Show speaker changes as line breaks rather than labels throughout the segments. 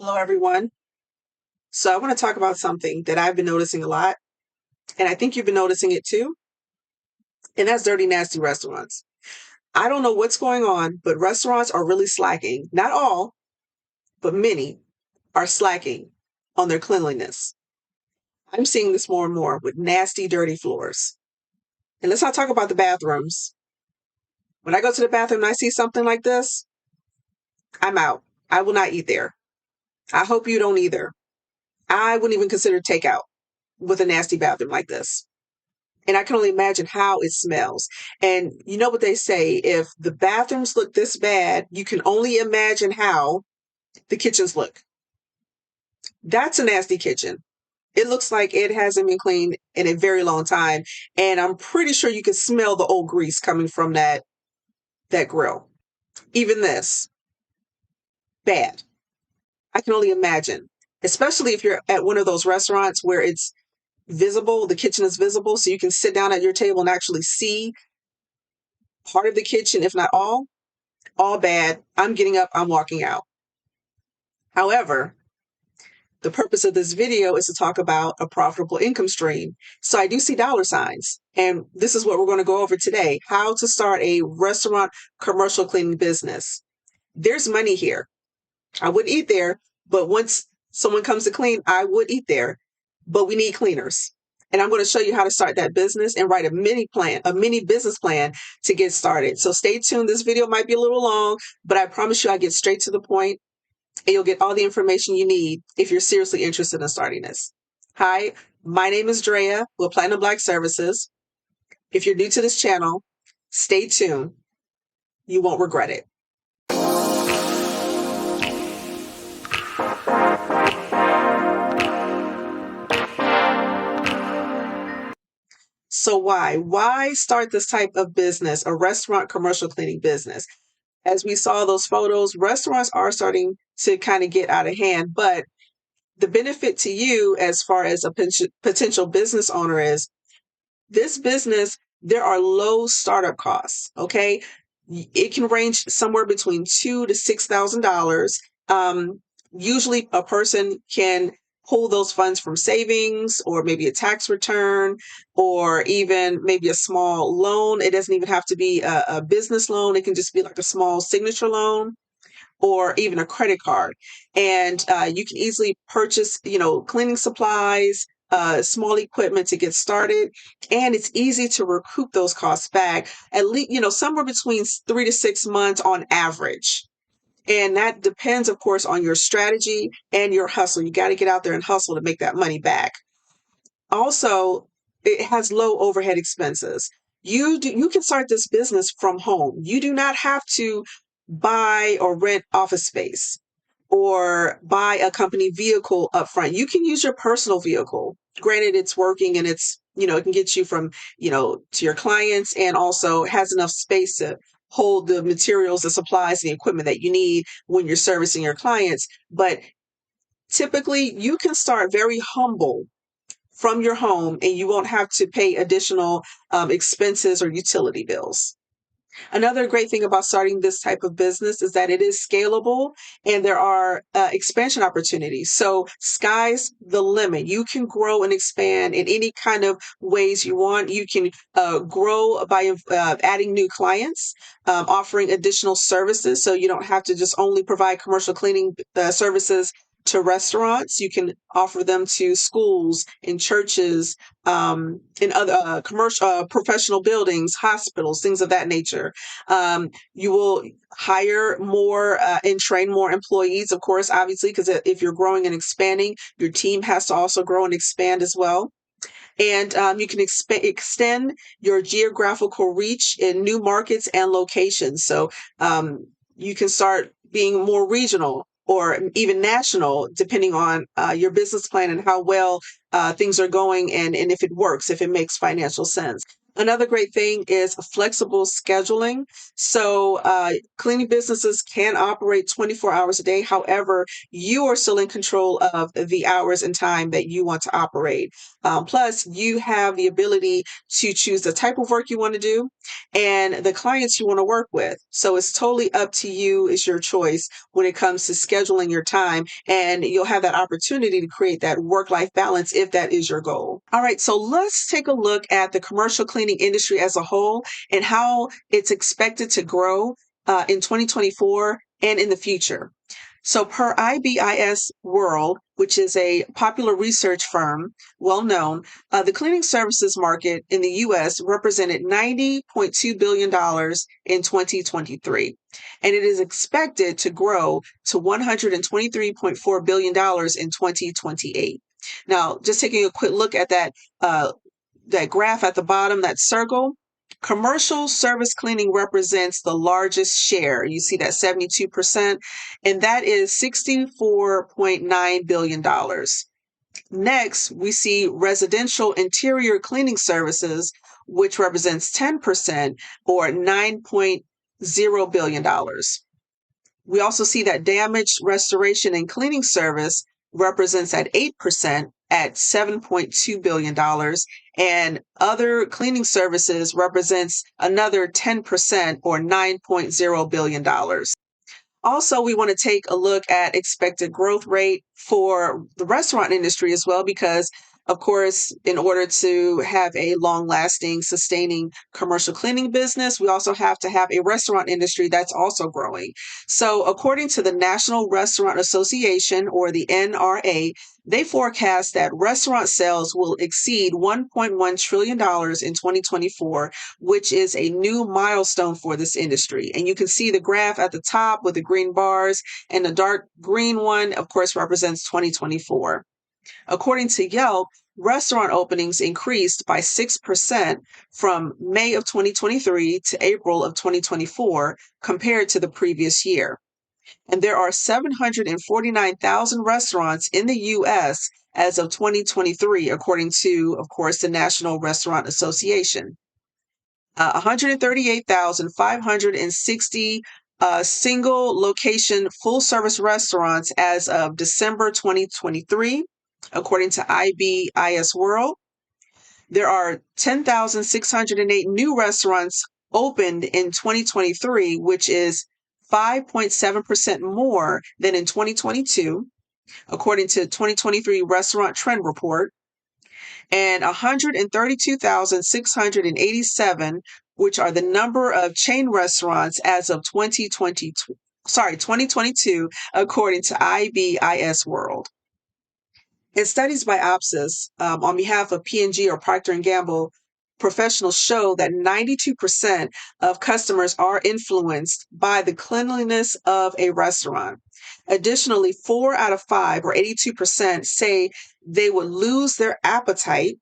Hello, everyone. So, I want to talk about something that I've been noticing a lot, and I think you've been noticing it too, and that's dirty, nasty restaurants. I don't know what's going on, but restaurants are really slacking. Not all, but many are slacking on their cleanliness. I'm seeing this more and more with nasty, dirty floors. And let's not talk about the bathrooms. When I go to the bathroom and I see something like this, I'm out. I will not eat there. I hope you don't either. I wouldn't even consider takeout with a nasty bathroom like this. And I can only imagine how it smells. And you know what they say, if the bathrooms look this bad, you can only imagine how the kitchens look. That's a nasty kitchen. It looks like it hasn't been cleaned in a very long time. And I'm pretty sure you can smell the old grease coming from that grill. Even this, bad. I can only imagine. Especially if you're at one of those restaurants where it's visible, the kitchen is visible, so you can sit down at your table and actually see part of the kitchen, if not all bad. I'm getting up, I'm walking out. However, the purpose of this video is to talk about a profitable income stream. So I do see dollar signs. And this is what we're going to go over today: how to start a restaurant commercial cleaning business. There's money here. I would eat there, but once someone comes to clean, I would eat there. But we need cleaners. And I'm going to show you how to start that business and write a mini business plan to get started. So stay tuned. This video might be a little long, but I promise you I get straight to the point and you'll get all the information you need if you're seriously interested in starting this. Hi, my name is Dreya with Platinum Black Services. If you're new to this channel, stay tuned. You won't regret it. So why? Why start this type of business, a restaurant commercial cleaning business? As we saw those photos, restaurants are starting to kind of get out of hand, but the benefit to you as far as a potential business owner is this business, there are low startup costs. Okay. It can range somewhere between $2,000 to $6,000. Usually a person can pull those funds from savings or maybe a tax return or even maybe a small loan. It doesn't even have to be a business loan. It can just be like a small signature loan or even a credit card. And you can easily purchase, cleaning supplies, small equipment to get started. And it's easy to recoup those costs back at least, somewhere between 3 to 6 months on average. And that depends, of course, on your strategy and your hustle. You got to get out there and hustle to make that money back. Also, it has low overhead expenses. You can start this business from home. You do not have to buy or rent office space or buy a company vehicle up front. You can use your personal vehicle. Granted, it's working and it can get you from, to your clients, and also has enough space to hold the materials, the supplies, and the equipment that you need when you're servicing your clients. But typically you can start very humble from your home and you won't have to pay additional expenses or utility bills. Another great thing about starting this type of business is that it is scalable and there are expansion opportunities. So sky's the limit. You can grow and expand in any kind of ways you want. You can grow by adding new clients, offering additional services. So you don't have to just only provide commercial cleaning services to restaurants. You can offer them to schools, in churches, in other commercial, professional buildings, hospitals, things of that nature. You will hire more and train more employees, of course, obviously, because if you're growing and expanding, your team has to also grow and expand as well. And you can extend your geographical reach in new markets and locations. So you can start being more regional or even national, depending on your business plan and how well things are going, and if it works, if it makes financial sense. Another great thing is flexible scheduling. So cleaning businesses can operate 24 hours a day. However, you are still in control of the hours and time that you want to operate. Plus, you have the ability to choose the type of work you want to do. and the clients you want to work with. So it's totally up to you. It's your choice when it comes to scheduling your time, and you'll have that opportunity to create that work-life balance if that is your goal. All right, so let's take a look at the commercial cleaning industry as a whole and how it's expected to grow in 2024 and in the future. So per IBIS World, which is a popular research firm, well known, the cleaning services market in the U.S. represented $90.2 billion in 2023, and it is expected to grow to $123.4 billion in 2028. Now, just taking a quick look at that graph at the bottom, that circle, commercial service cleaning represents the largest share. You see that 72%, and that is $64.9 billion. Next, we see residential interior cleaning services, which represents 10% or $9.0 billion. We also see that damage restoration and cleaning service represents at 8% at $7.2 billion. And other cleaning services represents another 10% or $9.0 billion. Also, we want to take a look at expected growth rate for the restaurant industry as well, because of course, in order to have a long lasting, sustaining commercial cleaning business, we also have to have a restaurant industry that's also growing. So, according to the National Restaurant Association, or the NRA, they forecast that restaurant sales will exceed $1.1 trillion in 2024, which is a new milestone for this industry. And you can see the graph at the top with the green bars, and the dark green one, of course, represents 2024. According to Yelp, restaurant openings increased by 6% from May of 2023 to April of 2024 compared to the previous year. And there are 749,000 restaurants in the U.S. as of 2023, according to, of course, the National Restaurant Association. 138,560 single location full service restaurants as of December 2023, according to IBIS World. There are 10,608 new restaurants opened in 2023, which is 5.7% more than in 2022, according to 2023 Restaurant Trend Report, and 132,687, which are the number of chain restaurants as of 2022, according to IBIS World. And studies by OPSIS on behalf of P&G or Procter & Gamble professionals show that 92% of customers are influenced by the cleanliness of a restaurant. Additionally, 4 out of 5 or 82% say they would lose their appetite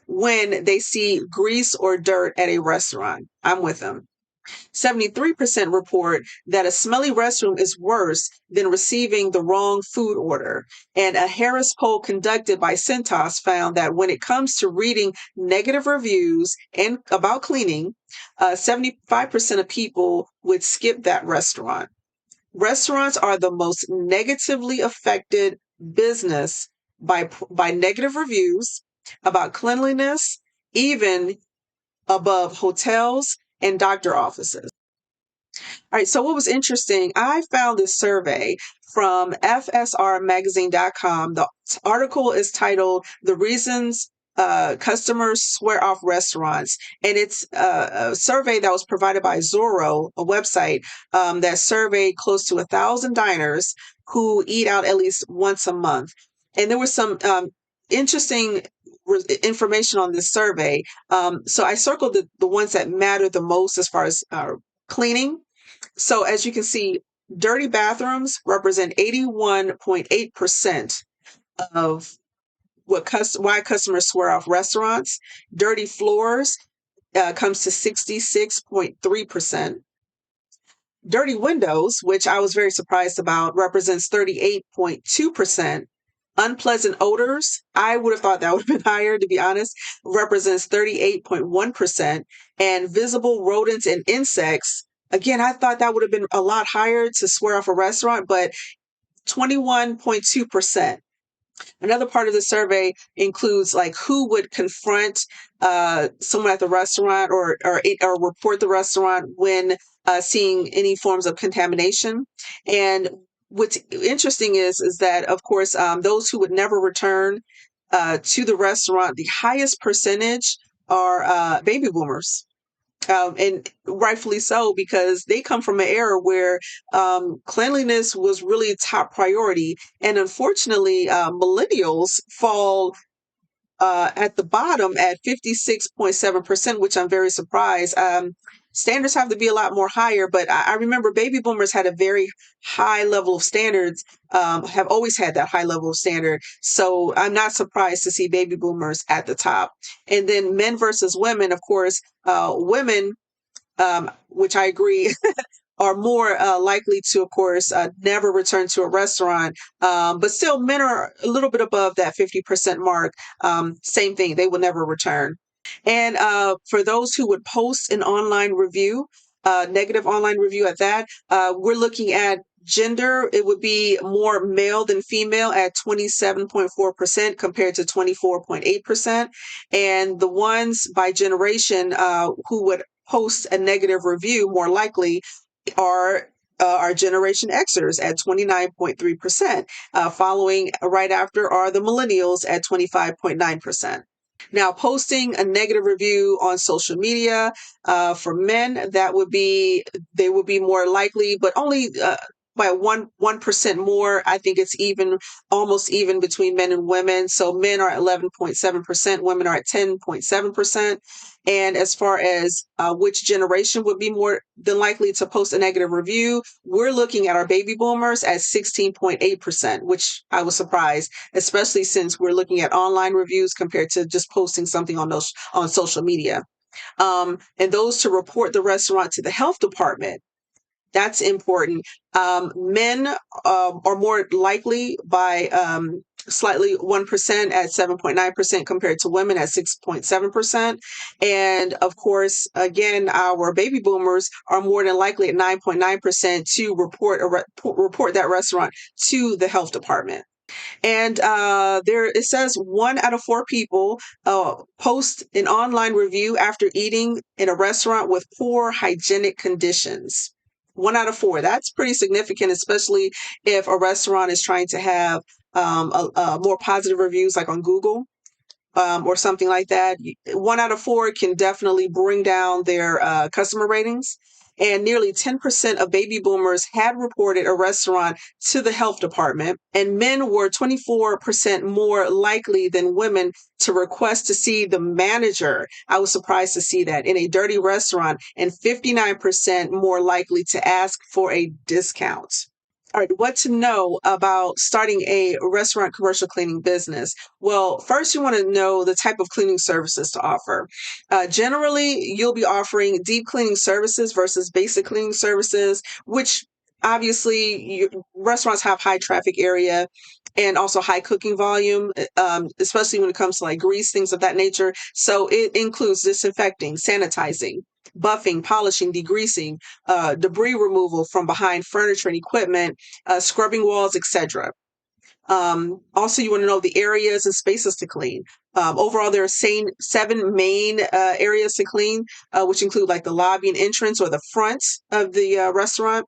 when they see grease or dirt at a restaurant. I'm with them. 73% report that a smelly restroom is worse than receiving the wrong food order. And a Harris poll conducted by Centos found that when it comes to reading negative reviews and about cleaning, 75% of people would skip that restaurant. Restaurants are the most negatively affected business by negative reviews about cleanliness, even above hotels and doctor offices. All right, so what was interesting, I found this survey from FSRmagazine.com. The article is titled "The Reasons Customers Swear Off Restaurants," and it's a survey that was provided by Zorro, a website that surveyed close to 1,000 diners who eat out at least once a month. And there was some interesting information on this survey. So I circled the ones that matter the most as far as cleaning. So as you can see, dirty bathrooms represent 81.8% of why customers swear off restaurants. Dirty floors comes to 66.3%. Dirty windows, which I was very surprised about, represents 38.2%. Unpleasant odors, I would have thought that would have been higher, to be honest, represents 38.1%. And visible rodents and insects, again, I thought that would have been a lot higher to swear off a restaurant, but 21.2%. Another part of the survey includes like who would confront someone at the restaurant or report the restaurant when seeing any forms of contamination. And what's interesting is that of course those who would never return to the restaurant, the highest percentage are baby boomers. And rightfully so, because they come from an era where cleanliness was really top priority. And unfortunately, millennials fall at the bottom at 56.7%, which I'm very surprised. Standards have to be a lot more higher, but I remember baby boomers had a very high level of standards, have always had that high level of standard. So I'm not surprised to see baby boomers at the top. And then men versus women, of course, women, which I agree are more likely to, of course, never return to a restaurant. But still, men are a little bit above that 50% mark. Same thing, they will never return. And for those who would post an online review, negative online review at that, we're looking at gender. It would be more male than female at 27.4% compared to 24.8%. And the ones by generation who would post a negative review more likely are our Generation Xers at 29.3%. Following right after are the millennials at 25.9%. Now, posting a negative review on social media for men, that would be they would be more likely, but only by 1% more. I think it's even almost even between men and women. So men are at 11.7%, women are at 10.7%. And as far as which generation would be more than likely to post a negative review, we're looking at our baby boomers at 16.8%, which I was surprised, especially since we're looking at online reviews compared to just posting something on social media. And those to report the restaurant to the health department. That's important. Men are more likely by slightly 1% at 7.9% compared to women at 6.7%. And of course, again, our baby boomers are more than likely at 9.9% to report that restaurant to the health department. And there it says 1 out of 4 people post an online review after eating in a restaurant with poor hygienic conditions. 1 out of 4. That's pretty significant, especially if a restaurant is trying to have more positive reviews, like on Google or something like that. 1 out of 4 can definitely bring down their customer ratings. And nearly 10% of baby boomers had reported a restaurant to the health department, and men were 24% more likely than women to request to see the manager. I was surprised to see that in a dirty restaurant, and 59% more likely to ask for a discount. All right, what to know about starting a restaurant commercial cleaning business? Well, first, you want to know the type of cleaning services to offer. Generally, you'll be offering deep cleaning services versus basic cleaning services, which obviously restaurants have high traffic area and also high cooking volume, especially when it comes to like grease, things of that nature. So it includes disinfecting, sanitizing, buffing, polishing, degreasing, debris removal from behind furniture and equipment, scrubbing walls, etc. Also, you want to know the areas and spaces to clean. Overall, there are 7 main areas to clean, which include like the lobby and entrance or the front of the restaurant,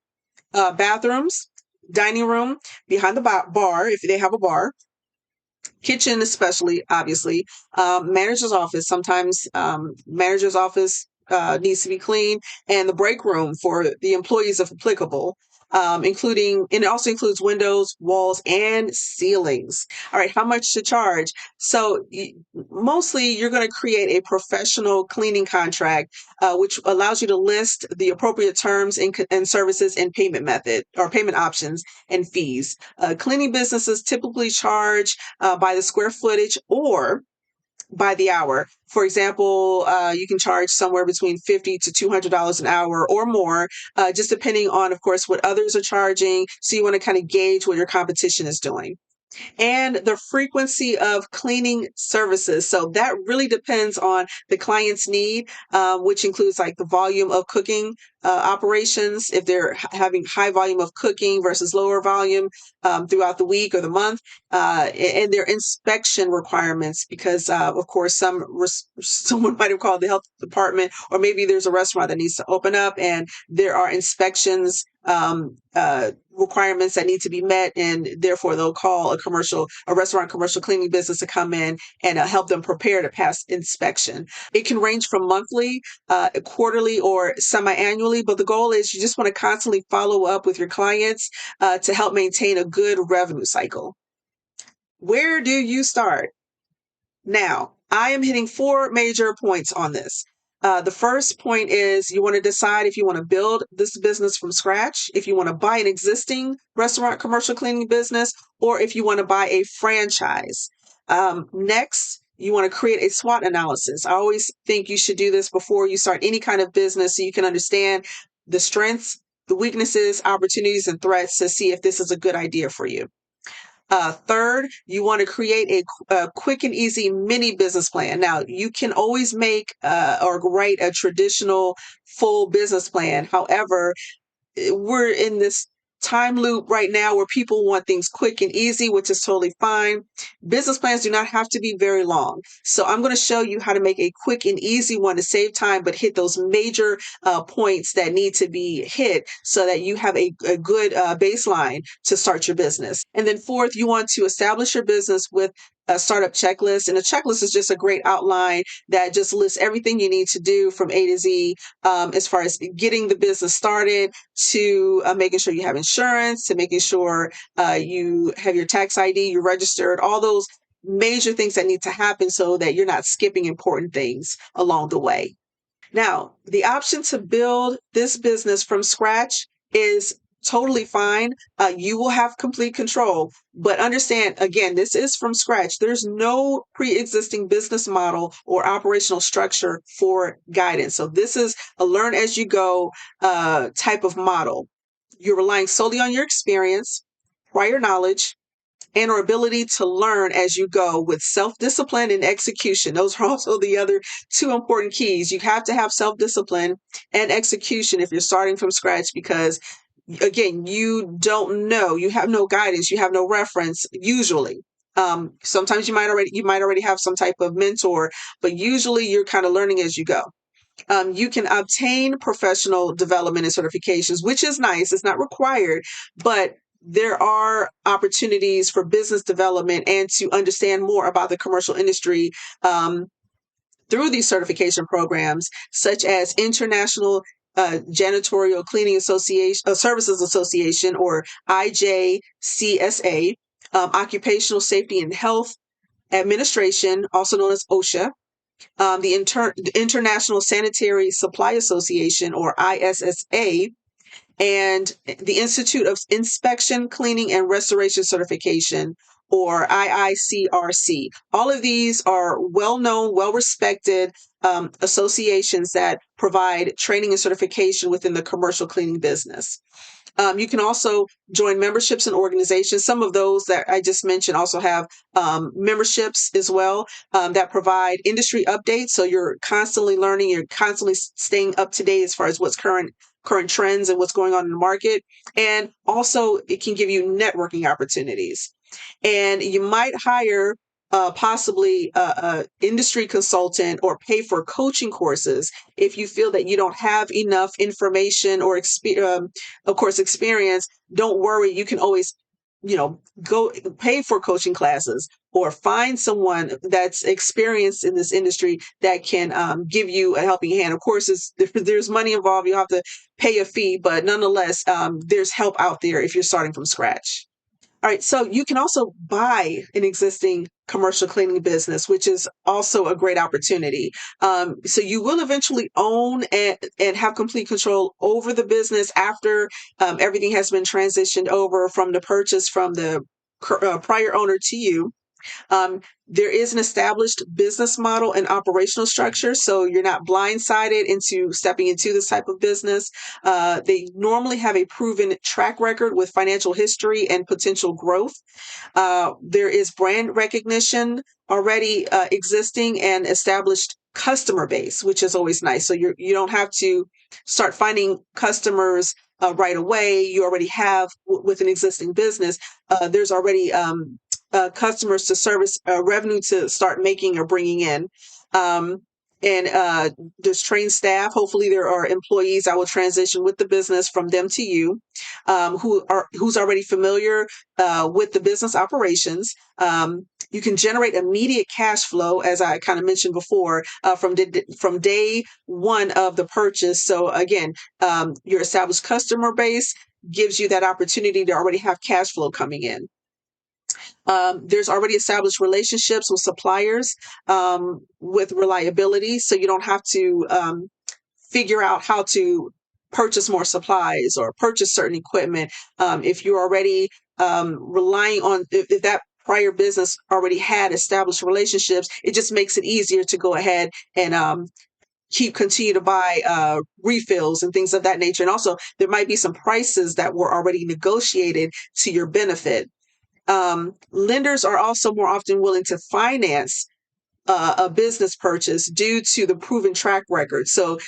bathrooms, dining room, behind the bar if they have a bar, kitchen especially, obviously, manager's office. Sometimes manager's office needs to be clean, and the break room for the employees if applicable. And it also includes windows, walls, and ceilings. All right, how much to charge? So mostly you're going to create a professional cleaning contract, which allows you to list the appropriate terms and services and payment method or payment options and fees. Cleaning businesses typically charge by the square footage or by the hour. For example, you can charge somewhere between $50 to $200 an hour or more, just depending on, of course, what others are charging. So you want to kind of gauge what your competition is doing. and the frequency of cleaning services. So that really depends on the client's need, which includes like the volume of cooking operations, if they're having high volume of cooking versus lower volume throughout the week or the month, and their inspection requirements, because of course someone might have called the health department, or maybe there's a restaurant that needs to open up and there are inspections requirements that need to be met, and therefore they'll call a restaurant commercial cleaning business to come in and help them prepare to pass inspection. It can range from monthly, quarterly, or semi-annually, but the goal is you just want to constantly follow up with your clients to help maintain a good revenue cycle. Where do you start? Now, I am hitting four major points on this. The first point is you want to decide if you want to build this business from scratch, if you want to buy an existing restaurant commercial cleaning business, or if you want to buy a franchise. Next, you want to create a SWOT analysis. I always think you should do this before you start any kind of business so you can understand the strengths, the weaknesses, opportunities, and threats to see if this is a good idea for you. Third, you want to create a quick and easy mini business plan. Now, you can always make or write a traditional full business plan. However, we're in this time loop right now where people want things quick and easy, which is totally fine. Business plans do not have to be very long. So I'm going to show you how to make a quick and easy one to save time, but hit those major points that need to be hit so that you have a good baseline to start your business. And then fourth, you want to establish your business with a startup checklist. And a checklist is just a great outline that just lists everything you need to do from A to Z, as far as getting the business started, to making sure you have insurance, to making sure you have your tax ID, you're registered, all those major things that need to happen so that you're not skipping important things along the way. Now, the option to build this business from scratch is totally fine. You will have complete control, but understand again, this is from scratch. There's no pre existing business model or operational structure for guidance. So, this is a learn as you go type of model. You're relying solely on your experience, prior knowledge, and our ability to learn as you go with self-discipline and execution. Those are also the other two important keys. You have to have self-discipline and execution if you're starting from scratch, because again, you don't know, you have no guidance, you have no reference usually. Sometimes you might already have some type of mentor, but usually you're kind of learning as you go. You can obtain professional development and certifications, which is nice. It's not required, but there are opportunities for business development and to understand more about the commercial industry through these certification programs, such as International Janitorial Cleaning Association Services Association, or IJCSA, Occupational Safety and Health Administration, also known as OSHA, the International Sanitary Supply Association, or ISSA, and the Institute of Inspection, Cleaning, and Restoration Certification, or IICRC. All of these are well known, well respected associations that provide training and certification within the commercial cleaning business. You can also join memberships and organizations. Some of those that I just mentioned also have memberships as well that provide industry updates. So you're constantly learning, you're constantly staying up to date as far as what's current trends and what's going on in the market. And also it can give you networking opportunities. And you might hire possibly a industry consultant or pay for coaching courses if you feel that you don't have enough information or of course experience. Don't worry, you can always go pay for coaching classes or find someone that's experienced in this industry that can give you a helping hand. Of course, there's money involved, you have to pay a fee, but nonetheless, there's help out there if you're starting from scratch. All right, so you can also buy an existing commercial cleaning business, which is also a great opportunity. So you will eventually own and have complete control over the business after everything has been transitioned over from the purchase from the prior owner to you. There is an established business model and operational structure, so you're not blindsided into stepping into this type of business. They normally have a proven track record with financial history and potential growth. There is brand recognition already existing and established customer base, which is always nice. So you don't have to start finding customers right away. You already have with an existing business. There's already customers to service, revenue to start making or bringing in. Um, and there's trained staff. Hopefully, there are employees that will transition with the business from them to you, who's already familiar with the business operations. You can generate immediate cash flow, as I kind of mentioned before, from day one of the purchase. So again, your established customer base gives you that opportunity to already have cash flow coming in. There's already established relationships with suppliers with reliability, so you don't have to figure out how to purchase more supplies or purchase certain equipment. If you're already relying on, if that prior business already had established relationships, it just makes it easier to go ahead and continue to buy refills and things of that nature. And also, there might be some prices that were already negotiated to your benefit. Lenders are also more often willing to finance a business purchase due to the proven track record. So,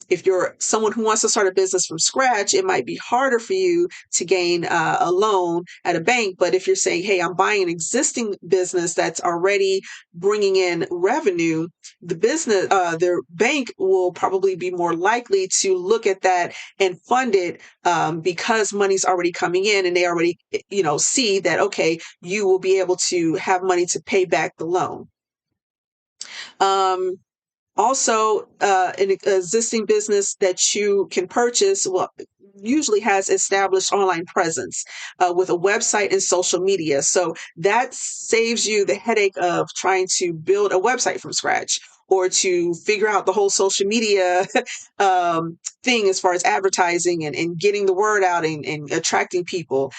if you're someone who wants to start a business from scratch, it might be harder for you to gain a loan at a bank. But if you're saying, hey, I'm buying an existing business that's already bringing in revenue, their bank will probably be more likely to look at that and fund it because money's already coming in and they already, see that, okay, you will be able to have money to pay back the loan. Um, Also, an existing business that you can purchase usually has established online presence with a website and social media. So that saves you the headache of trying to build a website from scratch or to figure out the whole social media thing as far as advertising and getting the word out and attracting people.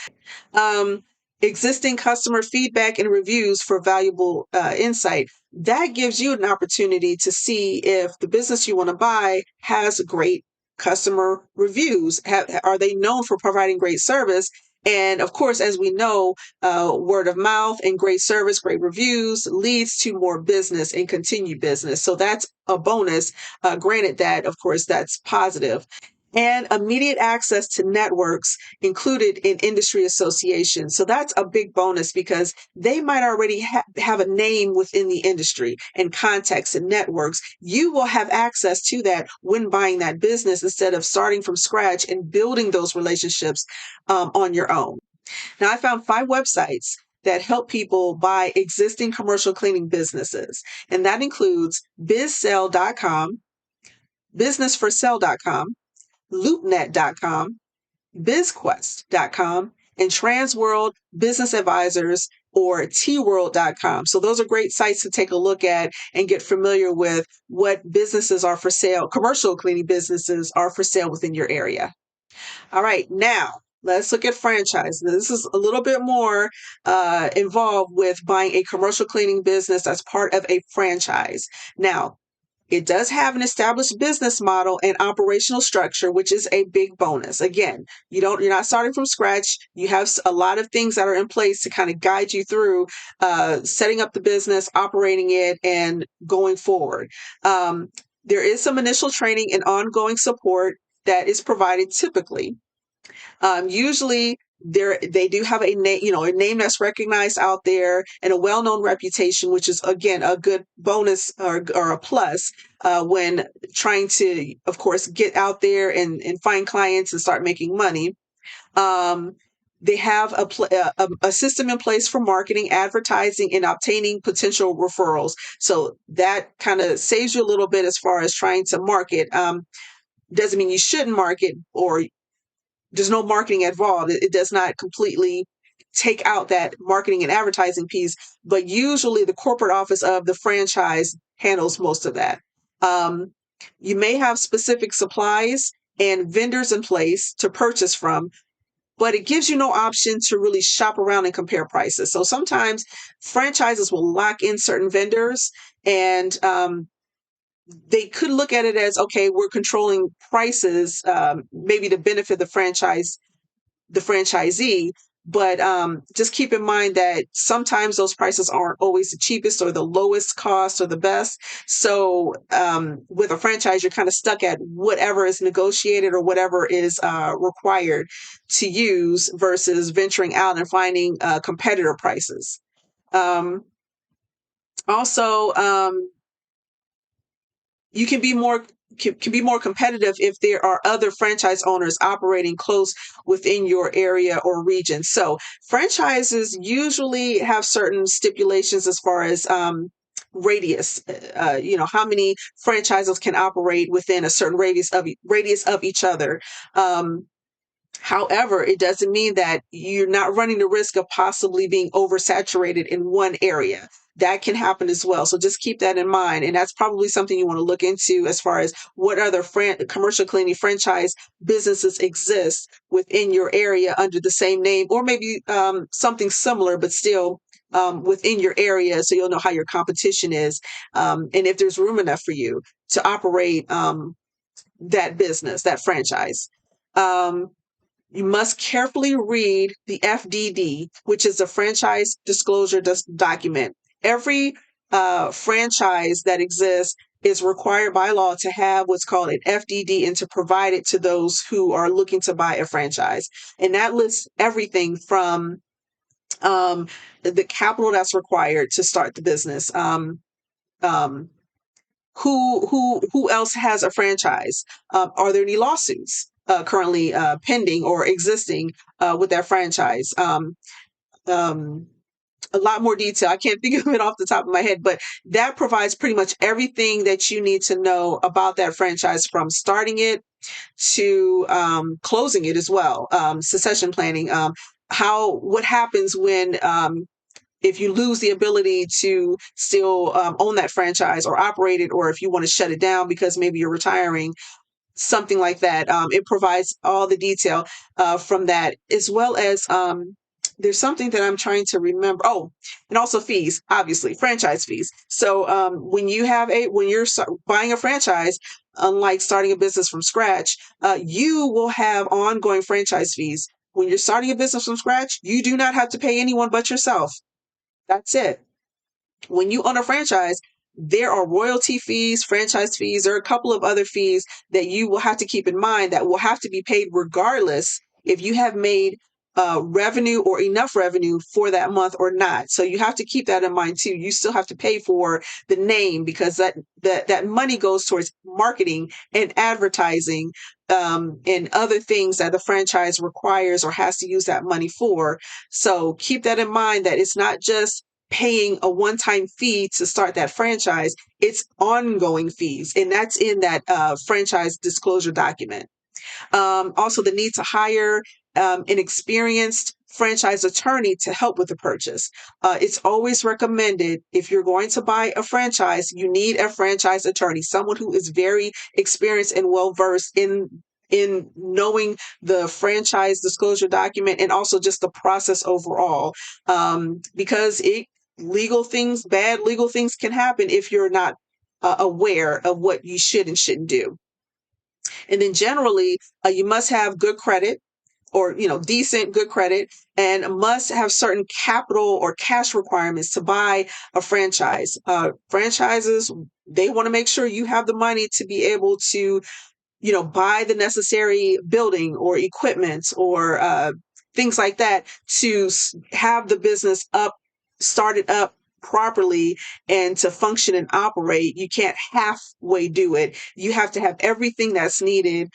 um, Existing customer feedback and reviews for valuable insight. That gives you an opportunity to see if the business you want to buy has great customer reviews. Are they known for providing great service? And of course, as we know, word of mouth and great service, great reviews leads to more business and continued business. So that's a bonus. Granted that, of course, that's positive. And immediate access to networks included in industry associations. So that's a big bonus because they might already have a name within the industry and contacts and networks. You will have access to that when buying that business instead of starting from scratch and building those relationships on your own. Now, I found 5 websites that help people buy existing commercial cleaning businesses, and that includes bizsell.com, businessforsale.com, loopnet.com, bizquest.com, and Transworld Business Advisors or tworld.com. So those are great sites to take a look at and get familiar with what businesses are for sale, commercial cleaning businesses are for sale within your area. All right, now let's look at franchise. This is a little bit more involved with buying a commercial cleaning business as part of a franchise. Now, it does have an established business model and operational structure, which is a big bonus. Again, you're not starting from scratch. You have a lot of things that are in place to kind of guide you through setting up the business, operating it, and going forward. There is some initial training and ongoing support that is provided typically. Usually they do have a name, a name that's recognized out there and a well-known reputation, which is again a good bonus or a plus when trying to, of course, get out there and find clients and start making money. They have a system in place for marketing, advertising, and obtaining potential referrals. So that kind of saves you a little bit as far as trying to market. Doesn't mean you shouldn't market or there's no marketing involved. It does not completely take out that marketing and advertising piece, but usually the corporate office of the franchise handles most of that. Um, you may have specific supplies and vendors in place to purchase from. but it gives you no option to really shop around and compare prices. So sometimes franchises will lock in certain vendors, and they could look at it as, okay, we're controlling prices, maybe to benefit the franchisee. But just keep in mind that sometimes those prices aren't always the cheapest or the lowest cost or the best. So with a franchise, you're kind of stuck at whatever is negotiated or whatever is required to use versus venturing out and finding competitor prices. Um, also, you can be more competitive if there are other franchise owners operating close within your area or region. So franchises usually have certain stipulations as far as radius. How many franchises can operate within a certain radius of each other. However, it doesn't mean that you're not running the risk of possibly being oversaturated in one area. That can happen as well. So just keep that in mind. And that's probably something you want to look into as far as what other commercial cleaning franchise businesses exist within your area under the same name, or maybe something similar, but still within your area, so you'll know how your competition is, and if there's room enough for you to operate that business, that franchise. Um, you must carefully read the FDD, which is a franchise disclosure document. Every franchise that exists is required by law to have what's called an FDD and to provide it to those who are looking to buy a franchise. And that lists everything from um, the capital that's required to start the business. Um, who else has a franchise? Are there any lawsuits currently pending or existing with that franchise? Um, a lot more detail. I can't think of it off the top of my head, but that provides pretty much everything that you need to know about that franchise, from starting it to closing it as well. Succession planning. What happens when if you lose the ability to still own that franchise or operate it, or if you want to shut it down because maybe you're retiring, something like that. It provides all the detail from that, as well as there's something that I'm trying to remember. Oh, and also fees, obviously, franchise fees. So when you're buying a franchise, unlike starting a business from scratch, you will have ongoing franchise fees. When you're starting a business from scratch, you do not have to pay anyone but yourself. That's it. When you own a franchise, there are royalty fees, franchise fees. There are a couple of other fees that you will have to keep in mind that will have to be paid regardless if you have made revenue or enough revenue for that month or not. So you have to keep that in mind too. You still have to pay for the name, because that money goes towards marketing and advertising, and other things that the franchise requires or has to use that money for. So keep that in mind, that it's not just paying a one-time fee to start that franchise. It's ongoing fees, and that's in that franchise disclosure document. Also, the need to hire an experienced franchise attorney to help with the purchase. It's always recommended, if you're going to buy a franchise, you need a franchise attorney, someone who is very experienced and well versed in knowing the franchise disclosure document, and also just the process overall, because bad legal things can happen if you're not aware of what you should and shouldn't do. And then generally, you must have good credit, or decent good credit, and must have certain capital or cash requirements to buy a franchise. Franchises, they want to make sure you have the money to be able to buy the necessary building or equipment, or things like that, to have the business started up properly and to function and operate. You can't halfway do it. You have to have everything that's needed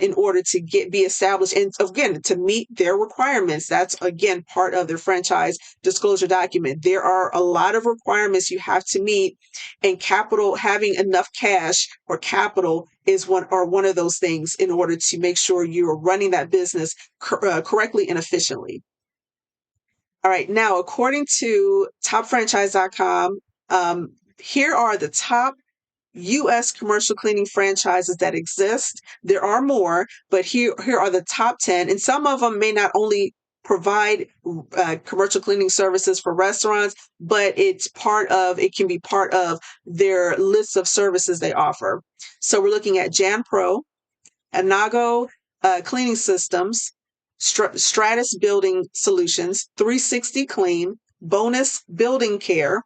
in order to be established, and again, to meet their requirements. That's again part of the franchise disclosure document. There are a lot of requirements you have to meet, and having enough cash or capital is one of those things, in order to make sure you are running that business correctly and efficiently. All right, now according to topfranchise.com, here are the top U.S. commercial cleaning franchises that exist. There are more, but here are the top 10. And some of them may not only provide commercial cleaning services for restaurants, but it can be part of their list of services they offer. So we're looking at Jan Pro, Anago Cleaning Systems, Stratus Building Solutions, 360 Clean, Bonus Building Care,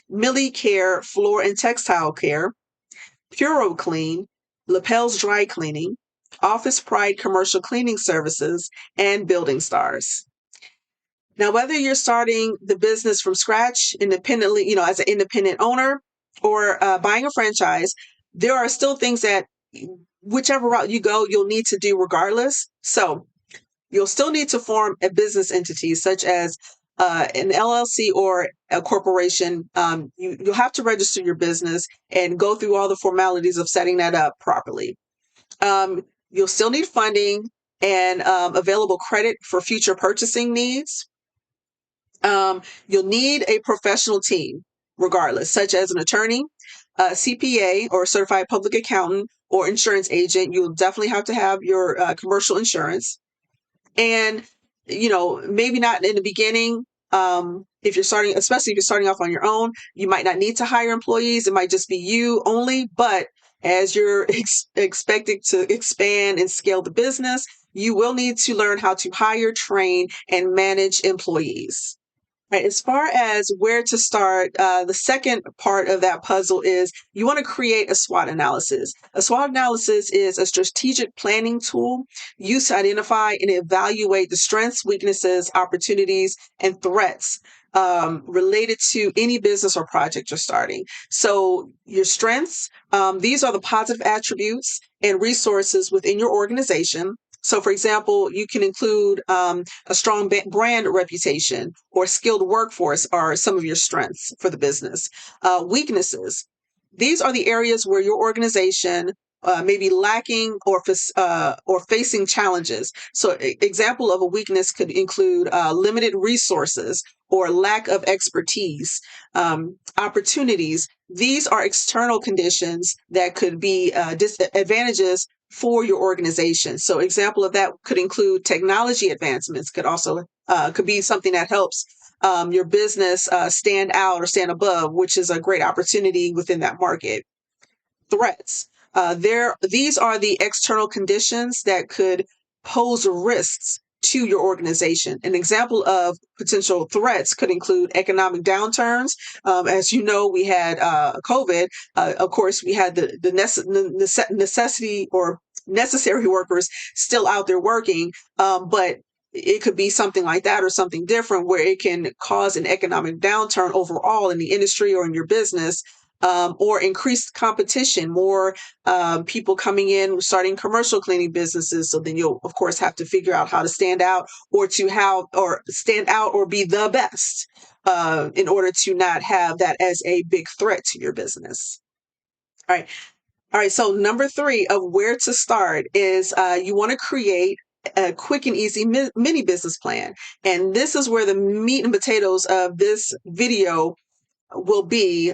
Millie Care Floor and Textile Care, Puro Clean, Lapels Dry Cleaning, Office Pride Commercial Cleaning Services, and Building Stars. Now, whether you're starting the business from scratch independently, as an independent owner, or buying a franchise, there are still things that whichever route you go, you'll need to do regardless. So you'll still need to form a business entity such as an LLC or a corporation. You'll have to register your business and go through all the formalities of setting that up properly. You'll still need funding and available credit for future purchasing needs. You'll need a professional team, regardless, such as an attorney, CPA, or certified public accountant, or insurance agent. You'll definitely have to have your commercial insurance. And, maybe not in the beginning. If you're starting, especially if you're starting off on your own, you might not need to hire employees. It might just be you only. But as you're expected to expand and scale the business, you will need to learn how to hire, train, and manage employees. Right. As far as where to start, the second part of that puzzle is you want to create a SWOT analysis. A SWOT analysis is a strategic planning tool used to identify and evaluate the strengths, weaknesses, opportunities, and threats related to any business or project you're starting. So your strengths, these are the positive attributes and resources within your organization. So, for example, you can include a strong brand reputation or skilled workforce are some of your strengths for the business. Weaknesses. These are the areas where your organization may be lacking or facing challenges. So, example of a weakness could include limited resources or lack of expertise. Opportunities. These are external conditions that could be disadvantages for your organization. So example of that could include technology advancements, could be something that helps your business stand out or stand above, which is a great opportunity within that market. Threats. These are the external conditions that could pose risks to your organization. An example of potential threats could include economic downturns. As you know, we had COVID. Of course, we had the necessity or necessary workers still out there working, but it could be something like that or something different where it can cause an economic downturn overall in the industry or in your business. Or increased competition, more people coming in, starting commercial cleaning businesses. So then you'll, of course, have to figure out how to stand out or stand out or be the best in order to not have that as a big threat to your business. All right. All right. So number 3 of where to start is you want to create a quick and easy mini business plan. And this is where the meat and potatoes of this video will be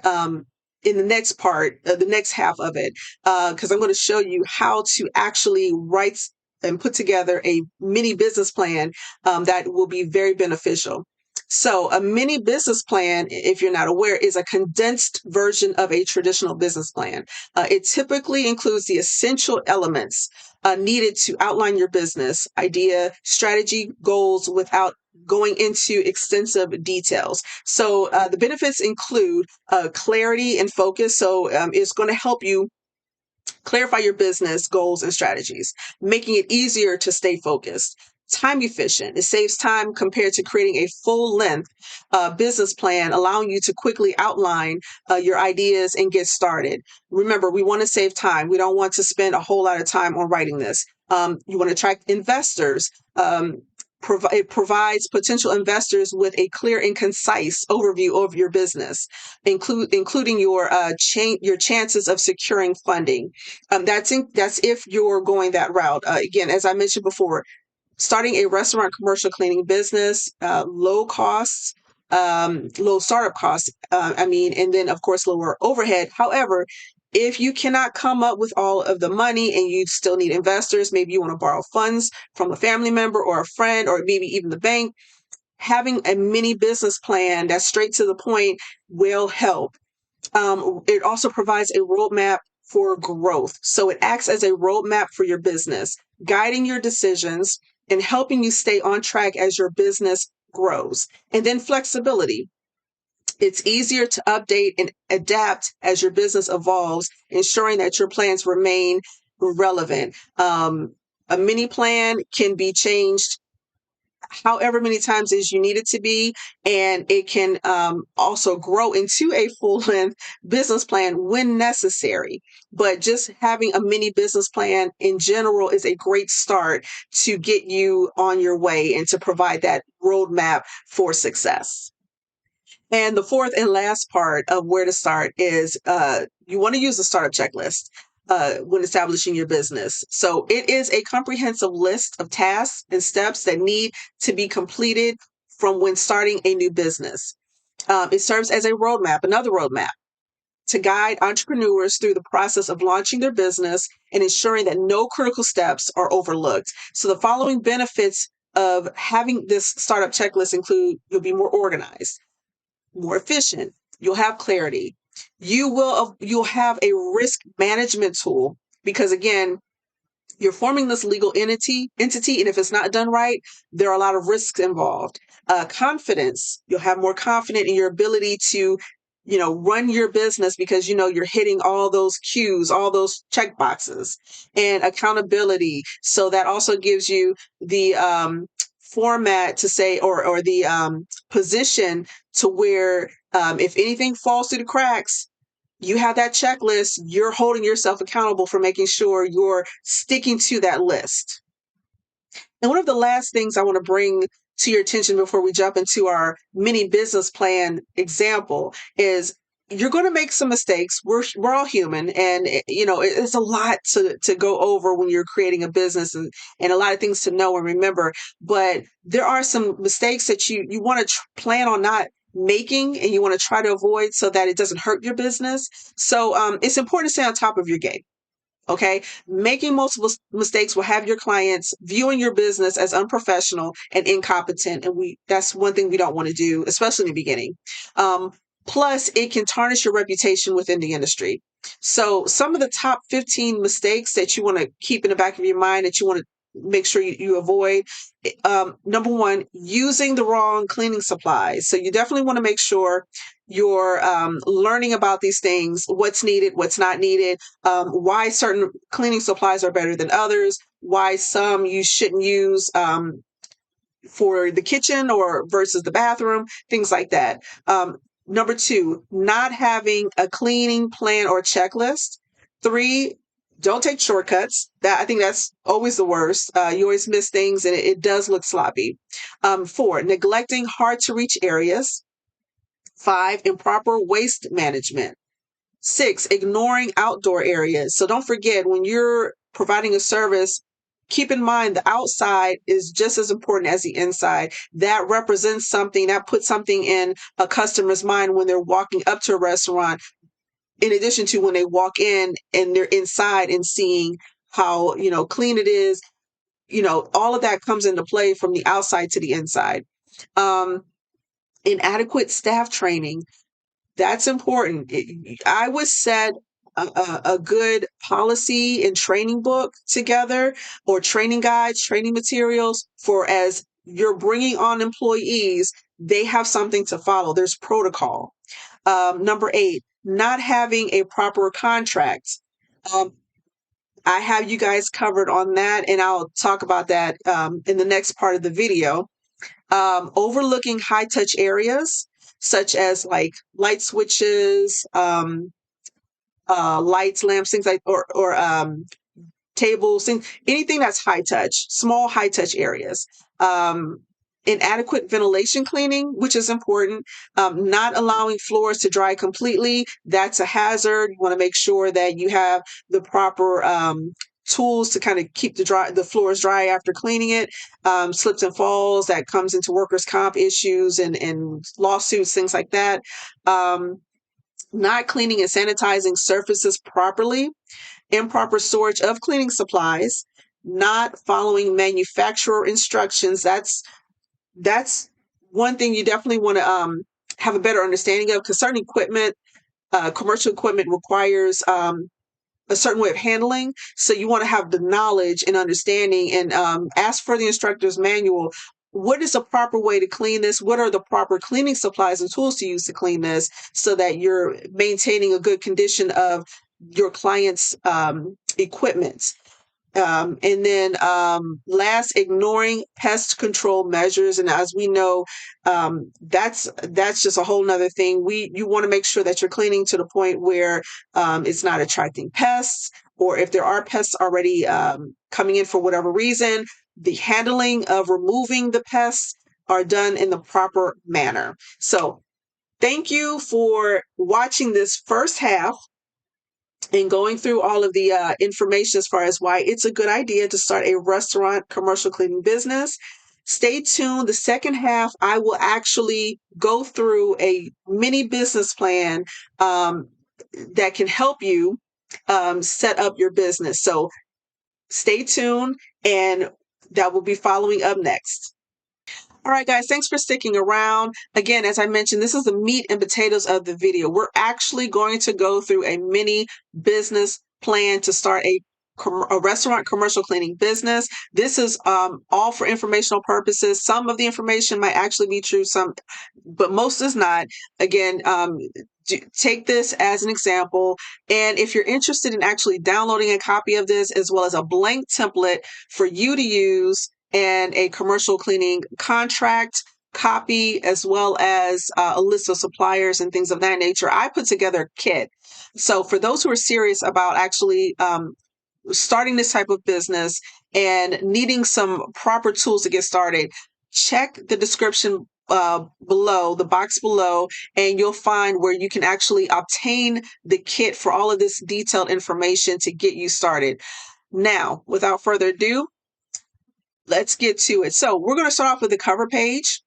in the next part, the next half of it, because I'm going to show you how to actually write and put together a mini business plan that will be very beneficial. So a mini business plan, if you're not aware, is a condensed version of a traditional business plan. It typically includes the essential elements needed to outline your business idea, strategy, goals without going into extensive details. So the benefits include clarity and focus. So it's going to help you clarify your business goals and strategies, making it easier to stay focused. Time efficient. It saves time compared to creating a full length business plan, allowing you to quickly outline your ideas and get started. Remember, we want to save time. We don't want to spend a whole lot of time on writing this. You want to attract investors. It provides potential investors with a clear and concise overview of your business, including your chances of securing funding. That's if you're going that route. Again, as I mentioned before, starting a restaurant commercial cleaning business, low costs, low startup costs. And then of course lower overhead. However, If you cannot come up with all of the money and you still need investors, maybe you want to borrow funds from a family member or a friend or maybe even the bank, having a mini business plan that's straight to the point will help. It also provides a roadmap for growth. So it acts as a roadmap for your business, guiding your decisions and helping you stay on track as your business grows. And then flexibility. It's easier to update and adapt as your business evolves, ensuring that your plans remain relevant. A mini plan can be changed however many times as you need it to be, and it can also grow into a full length business plan when necessary. But just having a mini business plan in general is a great start to get you on your way and to provide that roadmap for success. And the fourth and last part of where to start is you want to use the startup checklist when establishing your business. So it is a comprehensive list of tasks and steps that need to be completed from when starting a new business. It serves as a roadmap, another roadmap to guide entrepreneurs through the process of launching their business and ensuring that no critical steps are overlooked. So the following benefits of having this startup checklist include: you'll be more organized, more efficient. You'll have clarity. You'll have a risk management tool because, again, you're forming this legal entity, and if it's not done right, there are a lot of risks involved. Confidence. You'll have more confidence in your ability to run your business because you're hitting all those cues, all those check boxes. And accountability, so that also gives you the format to say, or the position to where if anything falls through the cracks, you have that checklist. You're holding yourself accountable for making sure you're sticking to that list. And one of the last things I want to bring to your attention before we jump into our mini business plan example is you're going to make some mistakes. We're all human, and it's a lot to go over when you're creating a business, and a lot of things to know and remember. But there are some mistakes that you want to plan on not making, and you want to try to avoid so that it doesn't hurt your business. So it's important to stay on top of your game. Okay. Making multiple mistakes will have your clients viewing your business as unprofessional and incompetent. And that's one thing we don't want to do, especially in the beginning. Um, Plus, it can tarnish your reputation within the industry. So some of the top 15 mistakes that you want to keep in the back of your mind that you want to make sure you avoid. Number one, using the wrong cleaning supplies. So you definitely want to make sure you're learning about these things, what's needed, what's not needed, why certain cleaning supplies are better than others, why some you shouldn't use for the kitchen or versus the bathroom, things like that. Number two, not having a cleaning plan or checklist. Three, don't take shortcuts. I think that's always the worst. You always miss things, and it does look sloppy. Four, neglecting hard to reach areas. Five, improper waste management. Six, ignoring outdoor areas. So don't forget, when you're providing a service, keep in mind the outside is just as important as the inside. That represents something, that puts something in a customer's mind when they're walking up to a restaurant, in addition to when they walk in and they're inside and seeing how, clean it is. All of that comes into play from the outside to the inside. Um, Inadequate staff training. That's important. I would set a good policy and training book together, or training guides, training materials, for as you're bringing on employees, they have something to follow. There's protocol. Number eight, not having a proper contract. Um, I have you guys covered on that, and I'll talk about that in the next part of the video. Overlooking high touch areas such as like light switches, lights, lamps, things like, or tables, anything that's high touch, small high touch areas. Um, Inadequate ventilation cleaning, which is important. Not allowing floors to dry completely. That's a hazard. You want to make sure that you have the proper tools to kind of keep the floors dry after cleaning it. Slips and falls, that comes into workers' comp issues and lawsuits, things like that. Um, not cleaning and sanitizing surfaces properly, improper storage of cleaning supplies, not following manufacturer instructions. That's one thing you definitely want to have a better understanding of, because certain equipment, commercial equipment, requires a certain way of handling. So you want to have the knowledge and understanding, and ask for the instructor's manual. What is the proper way to clean this? What are the proper cleaning supplies and tools to use to clean this, so that you're maintaining a good condition of your client's equipment? And then last, ignoring pest control measures. And as we know, that's just a whole nother thing. You want to make sure that you're cleaning to the point where it's not attracting pests, or if there are pests already coming in for whatever reason, the handling of removing the pests are done in the proper manner. So thank you for watching this first half and going through all of the information as far as why it's a good idea to start a restaurant commercial cleaning business. Stay tuned. The second half, I will actually go through a mini business plan that can help you set up your business. So stay tuned, and that will be following up next. All right, guys, thanks for sticking around. Again, as I mentioned, this is the meat and potatoes of the video. We're actually going to go through a mini business plan to start a restaurant commercial cleaning business. This is all for informational purposes. Some of the information might actually be true, but most is not. Again, take this as an example. And if you're interested in actually downloading a copy of this, as well as a blank template for you to use, and a commercial cleaning contract copy, as well as a list of suppliers and things of that nature, I put together a kit. So for those who are serious about actually starting this type of business and needing some proper tools to get started, check the description below, the box below, and you'll find where you can actually obtain the kit for all of this detailed information to get you started. Now, without further ado, let's get to it. So we're going to start off with the cover page.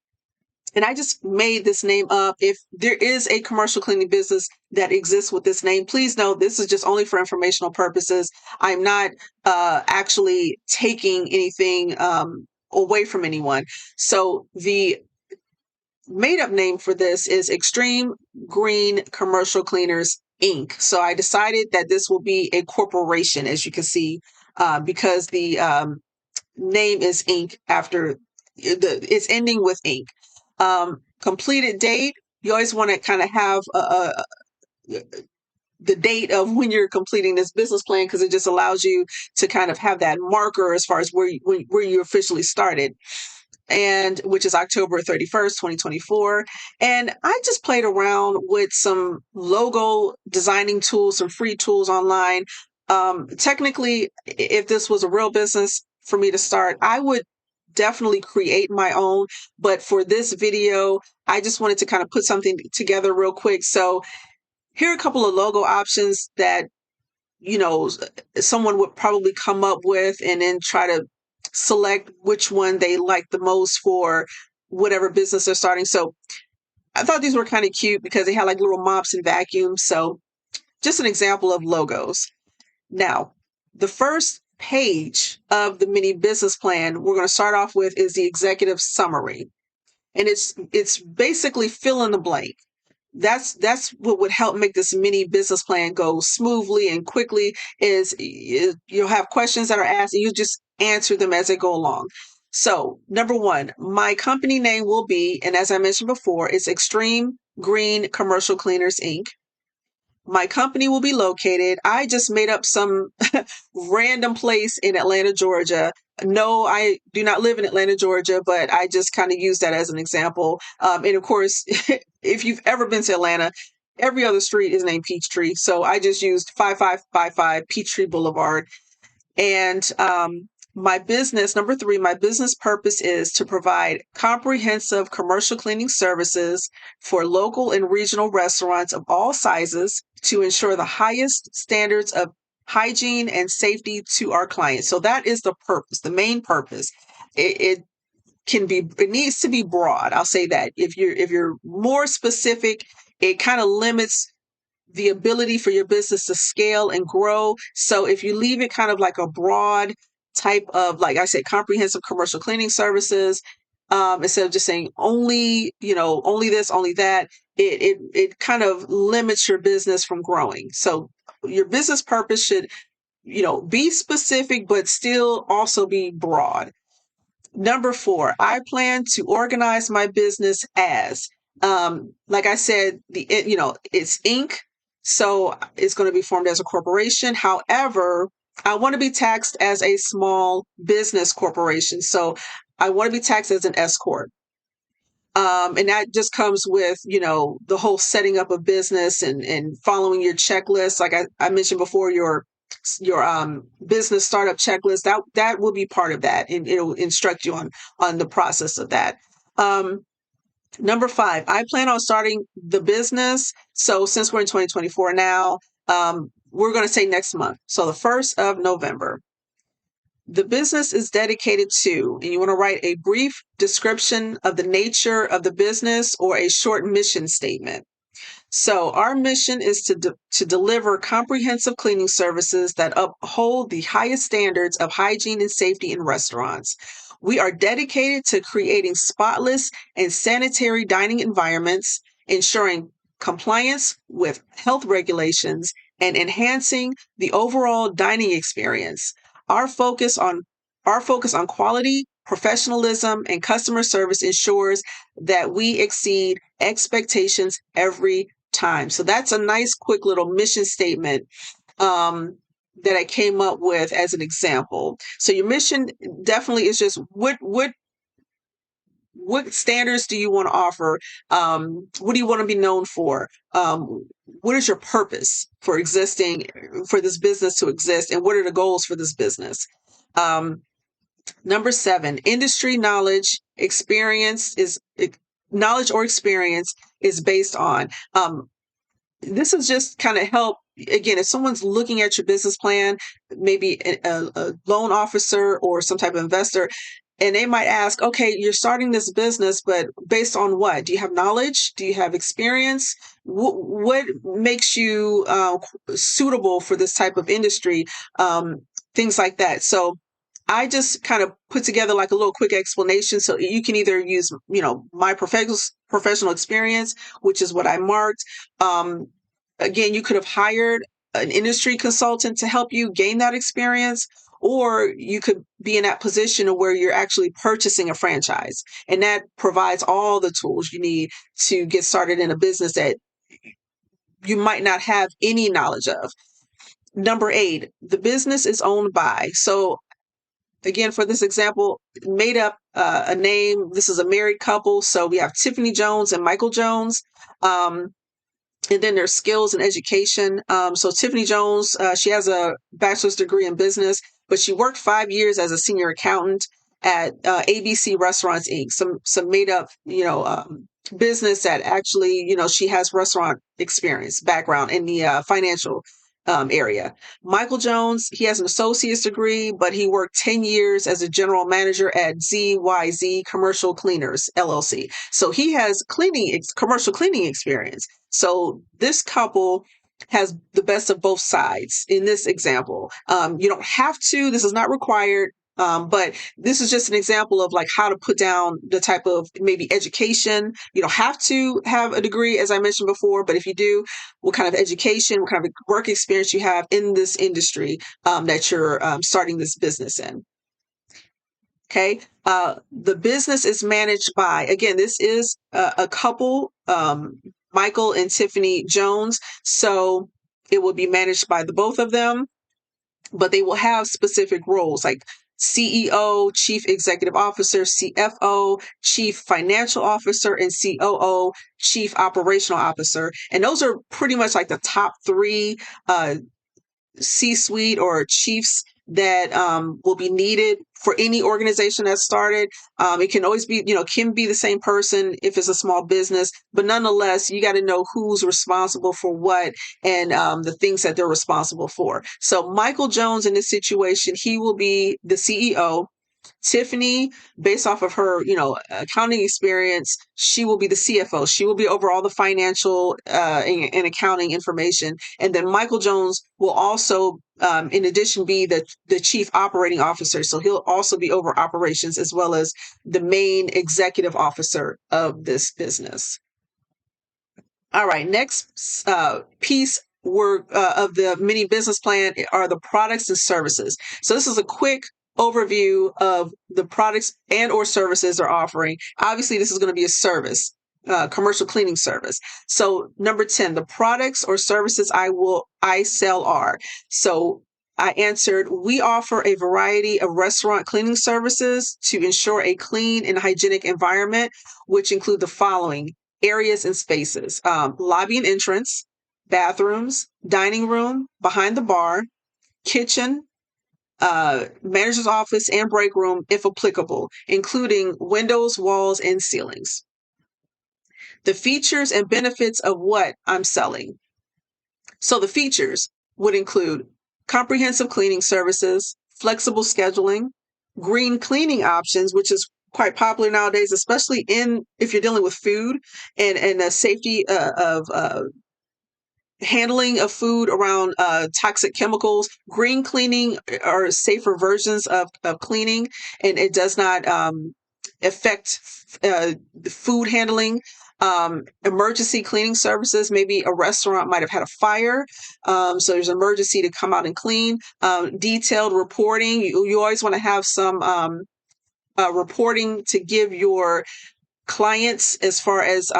And I just made this name up. If there is a commercial cleaning business that exists with this name, please know this is just only for informational purposes. I'm not actually taking anything away from anyone. So the made up name for this is Extreme Green Commercial Cleaners Inc. So I decided that this will be a corporation, as you can see, because the name is Inc. after it's ending with Inc. Completed date, you always want to kind of have the date of when you're completing this business plan, because it just allows you to kind of have that marker as far as where you officially started, and which is October 31st, 2024. And I just played around with some logo designing tools, some free tools online. Technically, if this was a real business for me to start, I would definitely create my own. But for this video, I just wanted to kind of put something together real quick. So here are a couple of logo options that, someone would probably come up with, and then try to select which one they like the most for whatever business they're starting. So I thought these were kind of cute because they had like little mops and vacuums. So just an example of logos. Now, the first page of the mini business plan we're going to start off with is the executive summary. And it's basically fill in the blank. That's what would help make this mini business plan go smoothly and quickly. Is you'll have questions that are asked, and you just answer them as they go along. So number one, my company name will be, and as I mentioned before, it's Extreme Green Commercial Cleaners Inc. My company will be located. I just made up some random place in Atlanta, Georgia. No, I do not live in Atlanta, Georgia, but I just kind of use that as an example. And of course, if you've ever been to Atlanta, every other street is named Peachtree. So I just used 5555 Peachtree Boulevard. And my business, number three, my business purpose is to provide comprehensive commercial cleaning services for local and regional restaurants of all sizes to ensure the highest standards of hygiene and safety to our clients. So that is the purpose, the main purpose. It needs to be broad. I'll say that. If you're more specific, it kind of limits the ability for your business to scale and grow. So if you leave it kind of like a broad type of, like I said, comprehensive commercial cleaning services, instead of just saying only, only this, only that, it kind of limits your business from growing. So your business purpose should, be specific, but still also be broad. Number 4, I plan to organize my business as, like I said, it's Inc. So it's going to be formed as a corporation. However, I want to be taxed as a small business corporation. So I want to be taxed as an S corp. And that just comes with, the whole setting up a business and following your checklist. Like I mentioned before, your business startup checklist, that will be part of that, and it'll instruct you on the process of that. Number 5, I plan on starting the business. So since we're in 2024 now, we're going to say next month. So the 1st of November. The business is dedicated to, and you want to write a brief description of the nature of the business or a short mission statement. So our mission is to deliver comprehensive cleaning services that uphold the highest standards of hygiene and safety in restaurants. We are dedicated to creating spotless and sanitary dining environments, ensuring compliance with health regulations, and enhancing the overall dining experience. Our focus on our focus on quality, professionalism, and customer service ensures that we exceed expectations every time. So that's a nice, quick little mission statement that I came up with as an example. So your mission definitely is just what standards do you want to offer? What do you want to be known for? What is your purpose for existing, for this business to exist, and what are the goals for this business? Number 7, industry knowledge, knowledge or experience is based on. This is just kind of help. Again, if someone's looking at your business plan, maybe a loan officer or some type of investor, and they might ask, okay, you're starting this business, but based on what? Do you have knowledge? Do you have experience? What makes you suitable for this type of industry? Things like that. So I just kind of put together like a little quick explanation. So you can either use, my professional experience, which is what I marked. Again, you could have hired an industry consultant to help you gain that experience, or you could be in that position of where you're actually purchasing a franchise. And that provides all the tools you need to get started in a business that you might not have any knowledge of. Number 8, the business is owned by. So again, for this example, made up a name. This is a married couple. So we have Tiffany Jones and Michael Jones. And then there's skills and education. So Tiffany Jones, she has a bachelor's degree in business, but she worked 5 years as a senior accountant at ABC Restaurants Inc. Some made up, business that actually, she has restaurant experience background in the financial area. Michael Jones, he has an associate's degree, but he worked 10 years as a general manager at ZYZ Commercial Cleaners LLC. So he has commercial cleaning experience. So this couple has the best of both sides in this example. You don't have to, this is not required. But this is just an example of like how to put down the type of maybe education. You don't have to have a degree, as I mentioned before, but if you do, what kind of education, what kind of work experience you have in this industry that you're starting this business in. Okay. The business is managed by, again, this is a couple, Michael and Tiffany Jones. So it will be managed by the both of them, but they will have specific roles like CEO, Chief Executive Officer, CFO, Chief Financial Officer, and COO, Chief Operational Officer. And those are pretty much like the top 3 C-suite or chiefs that will be needed for any organization that's started. It can always be, can be the same person if it's a small business, but nonetheless, you got to know who's responsible for what and the things that they're responsible for. So Michael Jones in this situation, he will be the CEO. Tiffany, based off of her, accounting experience, she will be the CFO. She will be over all the financial and accounting information. And then Michael Jones will also, in addition, be the chief operating officer. So he'll also be over operations as well as the main executive officer of this business. All right, next piece of the mini business plan are the products and services. So this is a quick overview of the products and or services they're offering. Obviously, this is going to be a service, commercial cleaning service. So number 10, the products or services I sell are. So I answered, we offer a variety of restaurant cleaning services to ensure a clean and hygienic environment, which include the following areas and spaces: lobby and entrance, bathrooms, dining room, behind the bar, kitchen, manager's office, and break room, if applicable, including windows, walls, and ceilings. The features and benefits of what I'm selling. So the features would include comprehensive cleaning services, flexible scheduling, green cleaning options, which is quite popular nowadays, especially if you're dealing with food and the safety of handling of food around toxic chemicals. Green cleaning are safer versions of cleaning, and it does not affect the food handling. Emergency cleaning services. Maybe a restaurant might have had a fire, so there's an emergency to come out and clean. Detailed reporting. You always want to have some reporting to give your clients as far as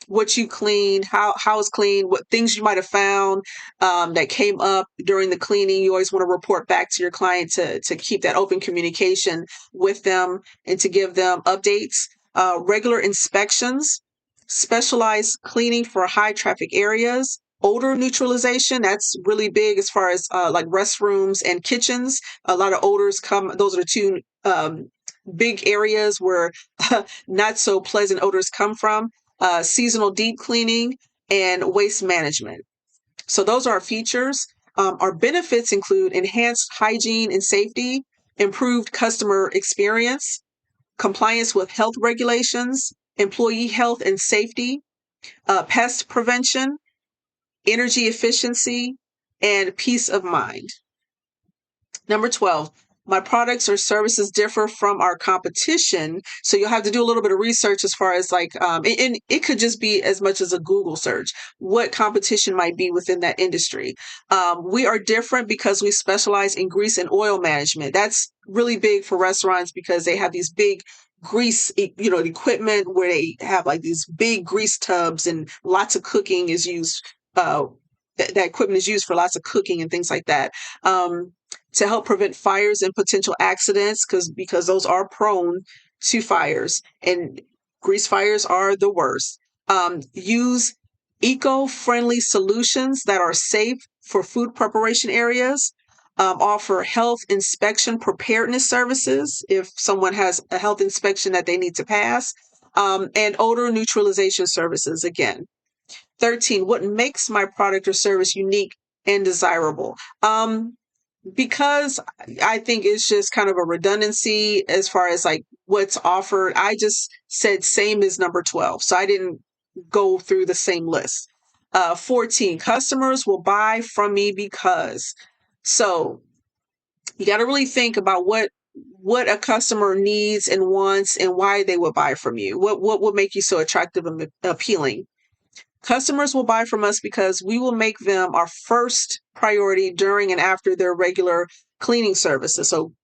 what you clean, how it's clean, what things you might have found that came up during the cleaning. You always want to report back to your client to keep that open communication with them and to give them updates. Regular inspections, specialized cleaning for high traffic areas. Odor neutralization, that's really big as far as like restrooms and kitchens. A lot of odors come, those are the two big areas where not so pleasant odors come from. Seasonal deep cleaning and waste management. So those are our features. Our benefits include enhanced hygiene and safety, improved customer experience, compliance with health regulations, employee health and safety, pest prevention, energy efficiency, and peace of mind. Number 12, my products or services differ from our competition. So you'll have to do a little bit of research as far as like, and it could just be as much as a Google search, what competition might be within that industry. We are different because we specialize in grease and oil management. That's really big for restaurants because they have these big grease, equipment where they have like these big grease tubs and lots of cooking is used. That equipment is used for lots of cooking and things like that. To help prevent fires and potential accidents, because those are prone to fires, and grease fires are the worst. Use eco-friendly solutions that are safe for food preparation areas. Offer health inspection preparedness services if someone has a health inspection that they need to pass. And odor neutralization services again. 13, what makes my product or service unique and desirable? Because I think it's just kind of a redundancy as far as like what's offered. I just said same as number 12. So I didn't go through the same list. 14, customers will buy from me because. So you got to really think about what a customer needs and wants and why they would buy from you. What would make you so attractive and appealing? Customers will buy from us because we will make them our first priority during and after their regular cleaning services. So,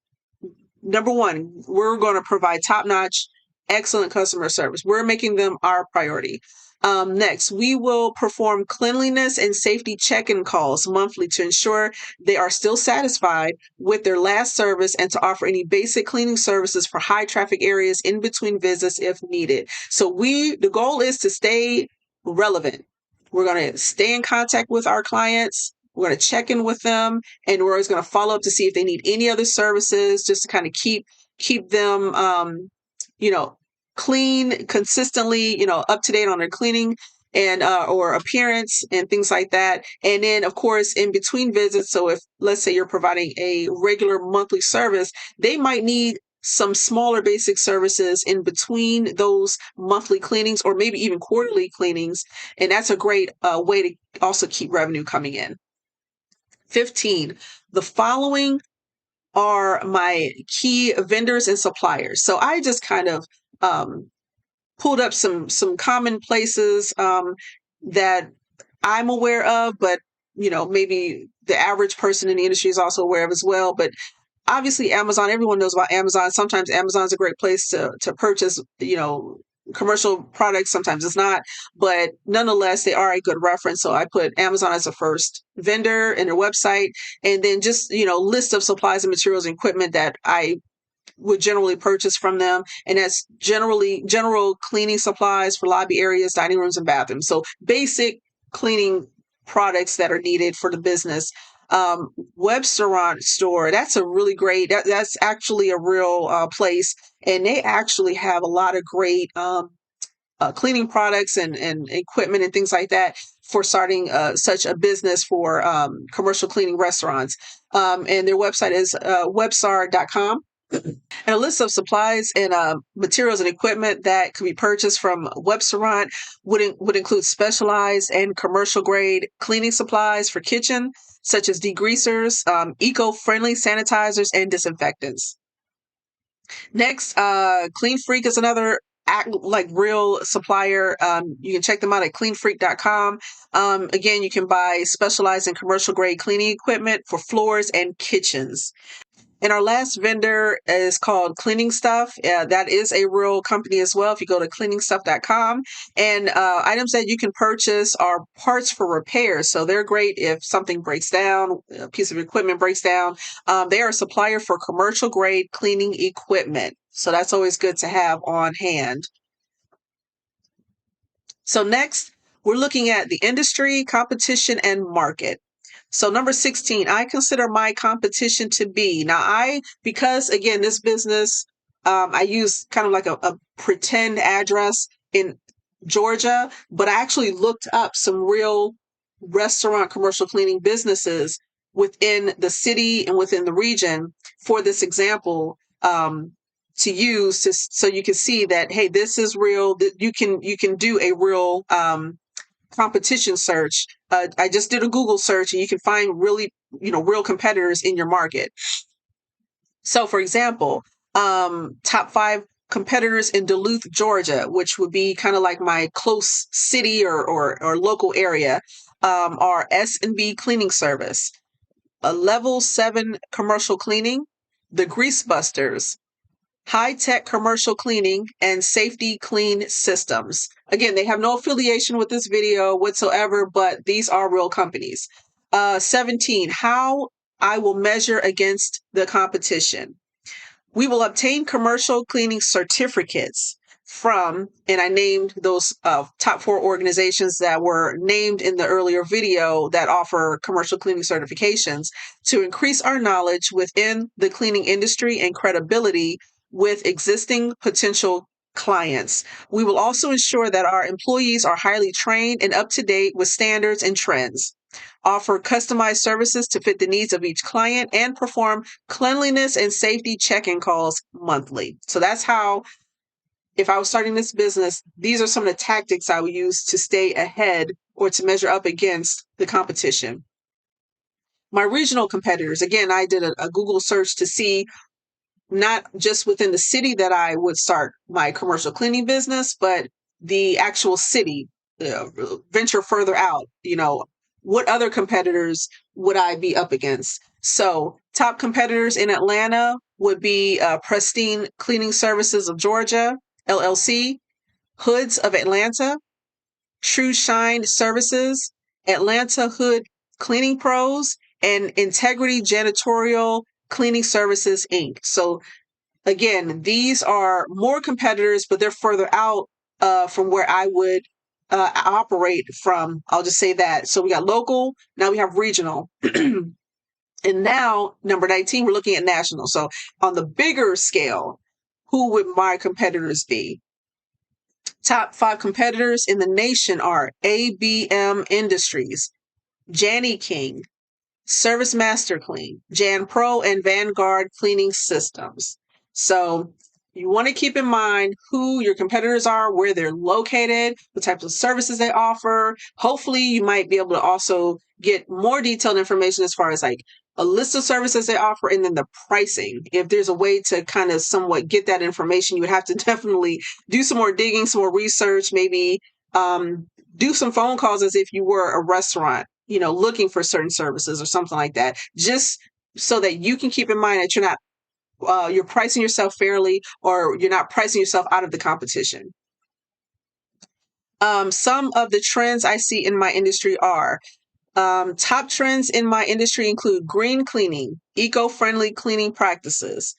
number one, we're going to provide top-notch, excellent customer service. We're making them our priority. Next, we will perform cleanliness and safety check-in calls monthly to ensure they are still satisfied with their last service and to offer any basic cleaning services for high traffic areas in between visits if needed. So the goal is to stay relevant. We're going to stay in contact with our clients. We're going to check in with them, and we're always going to follow up to see if they need any other services, just to kind of keep them, clean consistently, up to date on their cleaning and or appearance and things like that. And then, of course, in between visits, so if let's say you're providing a regular monthly service, they might need some smaller basic services in between those monthly cleanings or maybe even quarterly cleanings. And that's a great way to also keep revenue coming in. 15, the following are my key vendors and suppliers. So I just kind of pulled up some common places that I'm aware of, but maybe the average person in the industry is also aware of as well. But obviously Amazon, everyone knows about Amazon. Sometimes Amazon's a great place to purchase, commercial products. Sometimes it's not, but nonetheless, they are a good reference. So I put Amazon as a first vendor in their website, and then just, list of supplies and materials and equipment that I would generally purchase from them. And that's generally general cleaning supplies for lobby areas, dining rooms, and bathrooms. So basic cleaning products that are needed for the business. Webstaurant store, that's a really great, that's actually a real place. And they actually have a lot of great cleaning products and equipment and things like that for starting such a business for commercial cleaning restaurants. And their website is webstar.com. And a list of supplies and materials and equipment that can be purchased from Webstaurant would include specialized and commercial grade cleaning supplies for kitchen, such as degreasers, eco-friendly sanitizers, and disinfectants. Next, Clean Freak is another real supplier. You can check them out at cleanfreak.com. Again, you can buy specialized and commercial grade cleaning equipment for floors and kitchens. And our last vendor is called Cleaning Stuff. That is a real company as well. If you go to cleaningstuff.com, and items that you can purchase are parts for repairs. So they're great if something breaks down, a piece of equipment breaks down. They are a supplier for commercial grade cleaning equipment. So that's always good to have on hand. So next, we're looking at the industry, competition, and market. So number 16, I consider my competition to be, because again, this business, I use kind of like a pretend address in Georgia, but I actually looked up some real restaurant commercial cleaning businesses within the city and within the region for this example, to use so you can see that, hey, this is real, that you can do a real, competition search. I just did a Google search and you can find really, real competitors in your market. So for example, top 5 competitors in Duluth, Georgia, which would be kind of like my close city or local area, are S&B Cleaning Service, a Level 7 Commercial Cleaning, the Grease Busters, High Tech Commercial Cleaning, and Safety Clean Systems. Again, they have no affiliation with this video whatsoever, but these are real companies. 17, how I will measure against the competition. We will obtain commercial cleaning certificates from, and I named those top 4 organizations that were named in the earlier video that offer commercial cleaning certifications to increase our knowledge within the cleaning industry and credibility with existing potential clients. We will also ensure that our employees are highly trained and up to date with standards and trends, offer customized services to fit the needs of each client, and perform cleanliness and safety check-in calls monthly. So that's how, if I was starting this business, these are some of the tactics I would use to stay ahead or to measure up against the competition. My regional competitors, again, I did a Google search to see not just within the city that I would start my commercial cleaning business, but the actual city, venture further out, what other competitors would I be up against? So top competitors in Atlanta would be Pristine Cleaning Services of Georgia, LLC, Hoods of Atlanta, True Shine Services, Atlanta Hood Cleaning Pros, and Integrity Janitorial Cleaning Services, Inc. So again, these are more competitors, but they're further out from where I would operate from. I'll just say that. So we got local, now we have regional. And now, number 19, we're looking at national. So on the bigger scale, who would my competitors be? Top 5 competitors in the nation are ABM Industries, Janny King, Service Master Clean, Jan Pro, and Vanguard Cleaning Systems. So you want to keep in mind who your competitors are, where they're located, what types of services they offer. Hopefully, you might be able to also get more detailed information as far as like a list of services they offer and then the pricing. If there's a way to kind of somewhat get that information, you would have to definitely do some more digging, some more research, maybe um, do some phone calls as if you were a restaurant, looking for certain services or something like that, just so that you can keep in mind that you're pricing yourself fairly, or you're not pricing yourself out of the competition. Some of the trends I see in my industry are top trends in my industry include green cleaning, eco-friendly cleaning practices,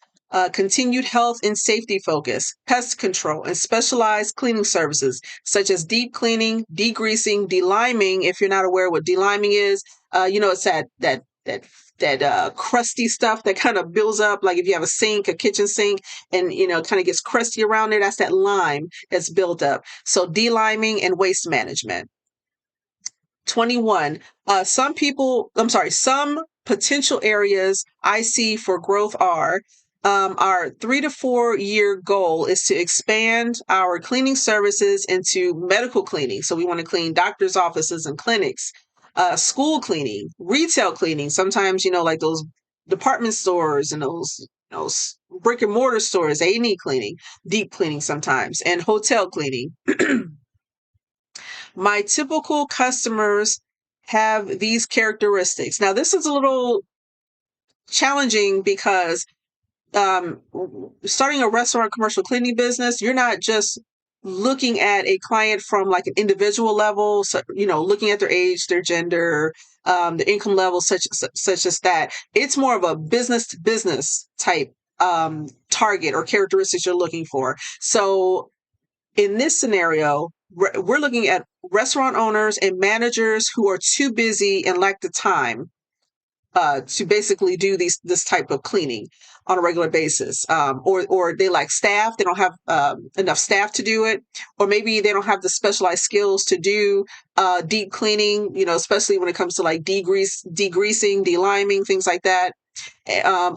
continued health and safety focus, pest control, and specialized cleaning services such as deep cleaning, degreasing, deliming. If you're not aware what deliming is, it's that crusty stuff that kind of builds up. Like if you have a kitchen sink, and kind of gets crusty around there, that's that lime that's built up. So deliming and waste management. 21. Some potential areas I see for growth are our 3 to 4 year goal is to expand our cleaning services into medical cleaning. So we want to clean doctors' offices and clinics, school cleaning, retail cleaning. Sometimes, like those department stores and those brick and mortar stores, they need cleaning, deep cleaning sometimes, and hotel cleaning. My typical customers have these characteristics. Now, this is a little challenging because starting a restaurant commercial cleaning business, you're not just looking at a client from like an individual level, so, looking at their age, their gender, their income level, such as that. It's more of a business to business type target or characteristics you're looking for. So in this scenario, we're looking at restaurant owners and managers who are too busy and lack the time to basically do this type of cleaning on a regular basis, or they lack staff. They don't have enough staff to do it, or maybe they don't have the specialized skills to do deep cleaning. Especially when it comes to like degreasing, deliming, things like that,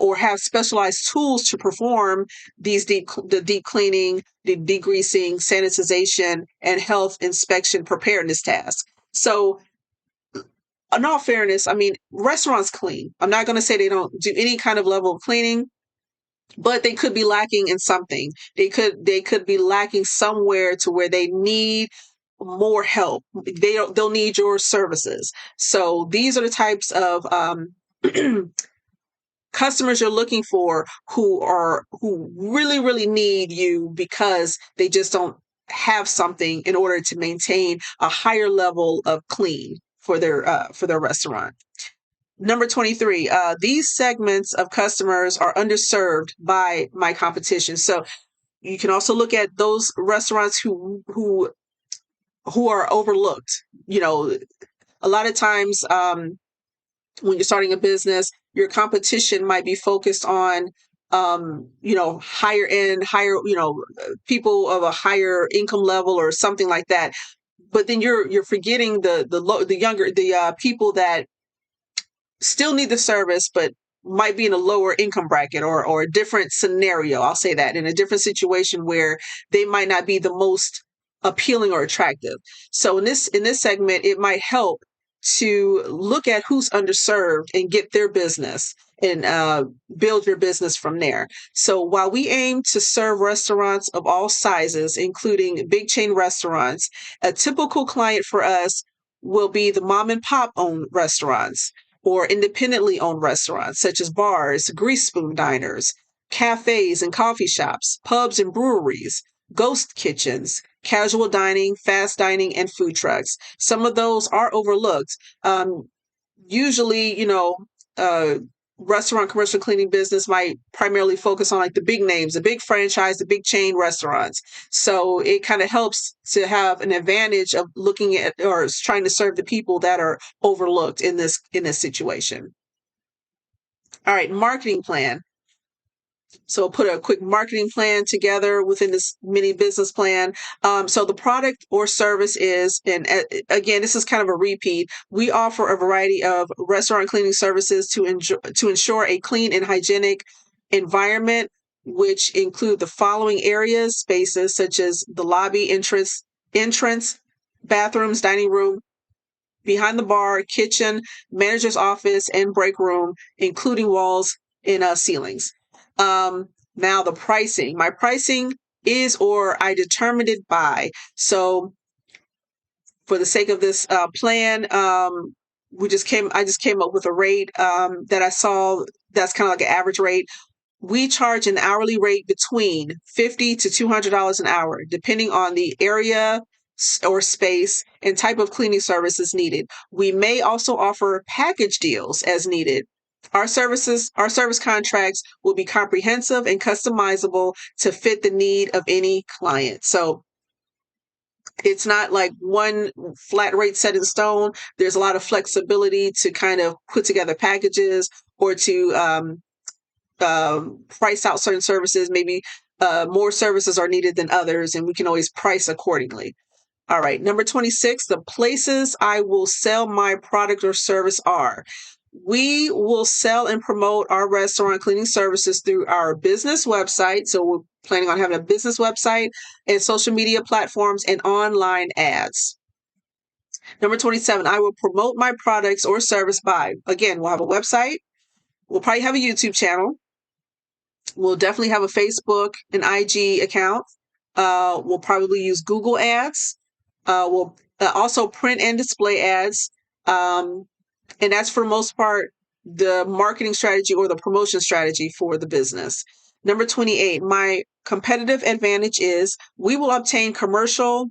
or have specialized tools to perform the deep cleaning, the degreasing, sanitization, and health inspection preparedness tasks. So, in all fairness, I mean, restaurants clean. I'm not going to say they don't do any kind of level of cleaning, but they could be lacking in something. They could be lacking somewhere to where they need more help. They'll need your services. So these are the types of customers you're looking for who really really need you because they just don't have something in order to maintain a higher level of clean for their restaurant. Number 23, these segments of customers are underserved by my competition. So you can also look at those restaurants who are overlooked. A lot of times, when you're starting a business, your competition might be focused on, higher end, people of a higher income level or something like that. But then you're forgetting the younger, the people that still need the service, but might be in a lower income bracket, or a different scenario. I'll say that, in a different situation where they might not be the most appealing or attractive. So in this segment, it might help to look at who's underserved and get their business, and build your business from there. So while we aim to serve restaurants of all sizes, including big chain restaurants, a typical client for us will be the mom and pop owned restaurants or independently owned restaurants such as bars, grease spoon diners, cafes and coffee shops, pubs and breweries, ghost kitchens, casual dining, fast dining, and food trucks. Some of those are overlooked. Usually, uh, restaurant commercial cleaning business might primarily focus on like the big names, the big franchise, the big chain restaurants. So it kind of helps to have an advantage of looking at or trying to serve the people that are overlooked in this situation. All right, marketing plan. So we'll put a quick marketing plan together within this mini business plan. So the product or service is, and again, this is kind of a repeat. We offer a variety of restaurant cleaning services to ensure a clean and hygienic environment which include the following areas, spaces such as the lobby, entrance, bathrooms, dining room, behind the bar, kitchen, manager's office, and break room, including walls and ceilings. Now the pricing. My pricing is, or I determined it by. So for the sake of this plan, I just came up with a rate that I saw that's kind of like an average rate. We charge an hourly rate between $50 to $200 an hour, depending on the area or space and type of cleaning services needed. We may also offer package deals as needed. Our service contracts will be comprehensive and customizable to fit the need of any client. So it's not like one flat rate set in stone. There's a lot of flexibility to kind of put together packages or to price out certain services. Maybe more services are needed than others, and we can always price accordingly. All right, number 26, the places I will sell my product or service are. We will sell and promote our restaurant cleaning services through our business website. So we're planning on having a business website and social media platforms and online ads. Number 27, I will promote my products or service by, again, we'll have a website. We'll probably have a YouTube channel. We'll definitely have a Facebook and IG account. We'll probably use Google ads. We'll also print and display ads. And that's for the most part the marketing strategy or the promotion strategy for the business. Number 28, my competitive advantage is we will obtain commercial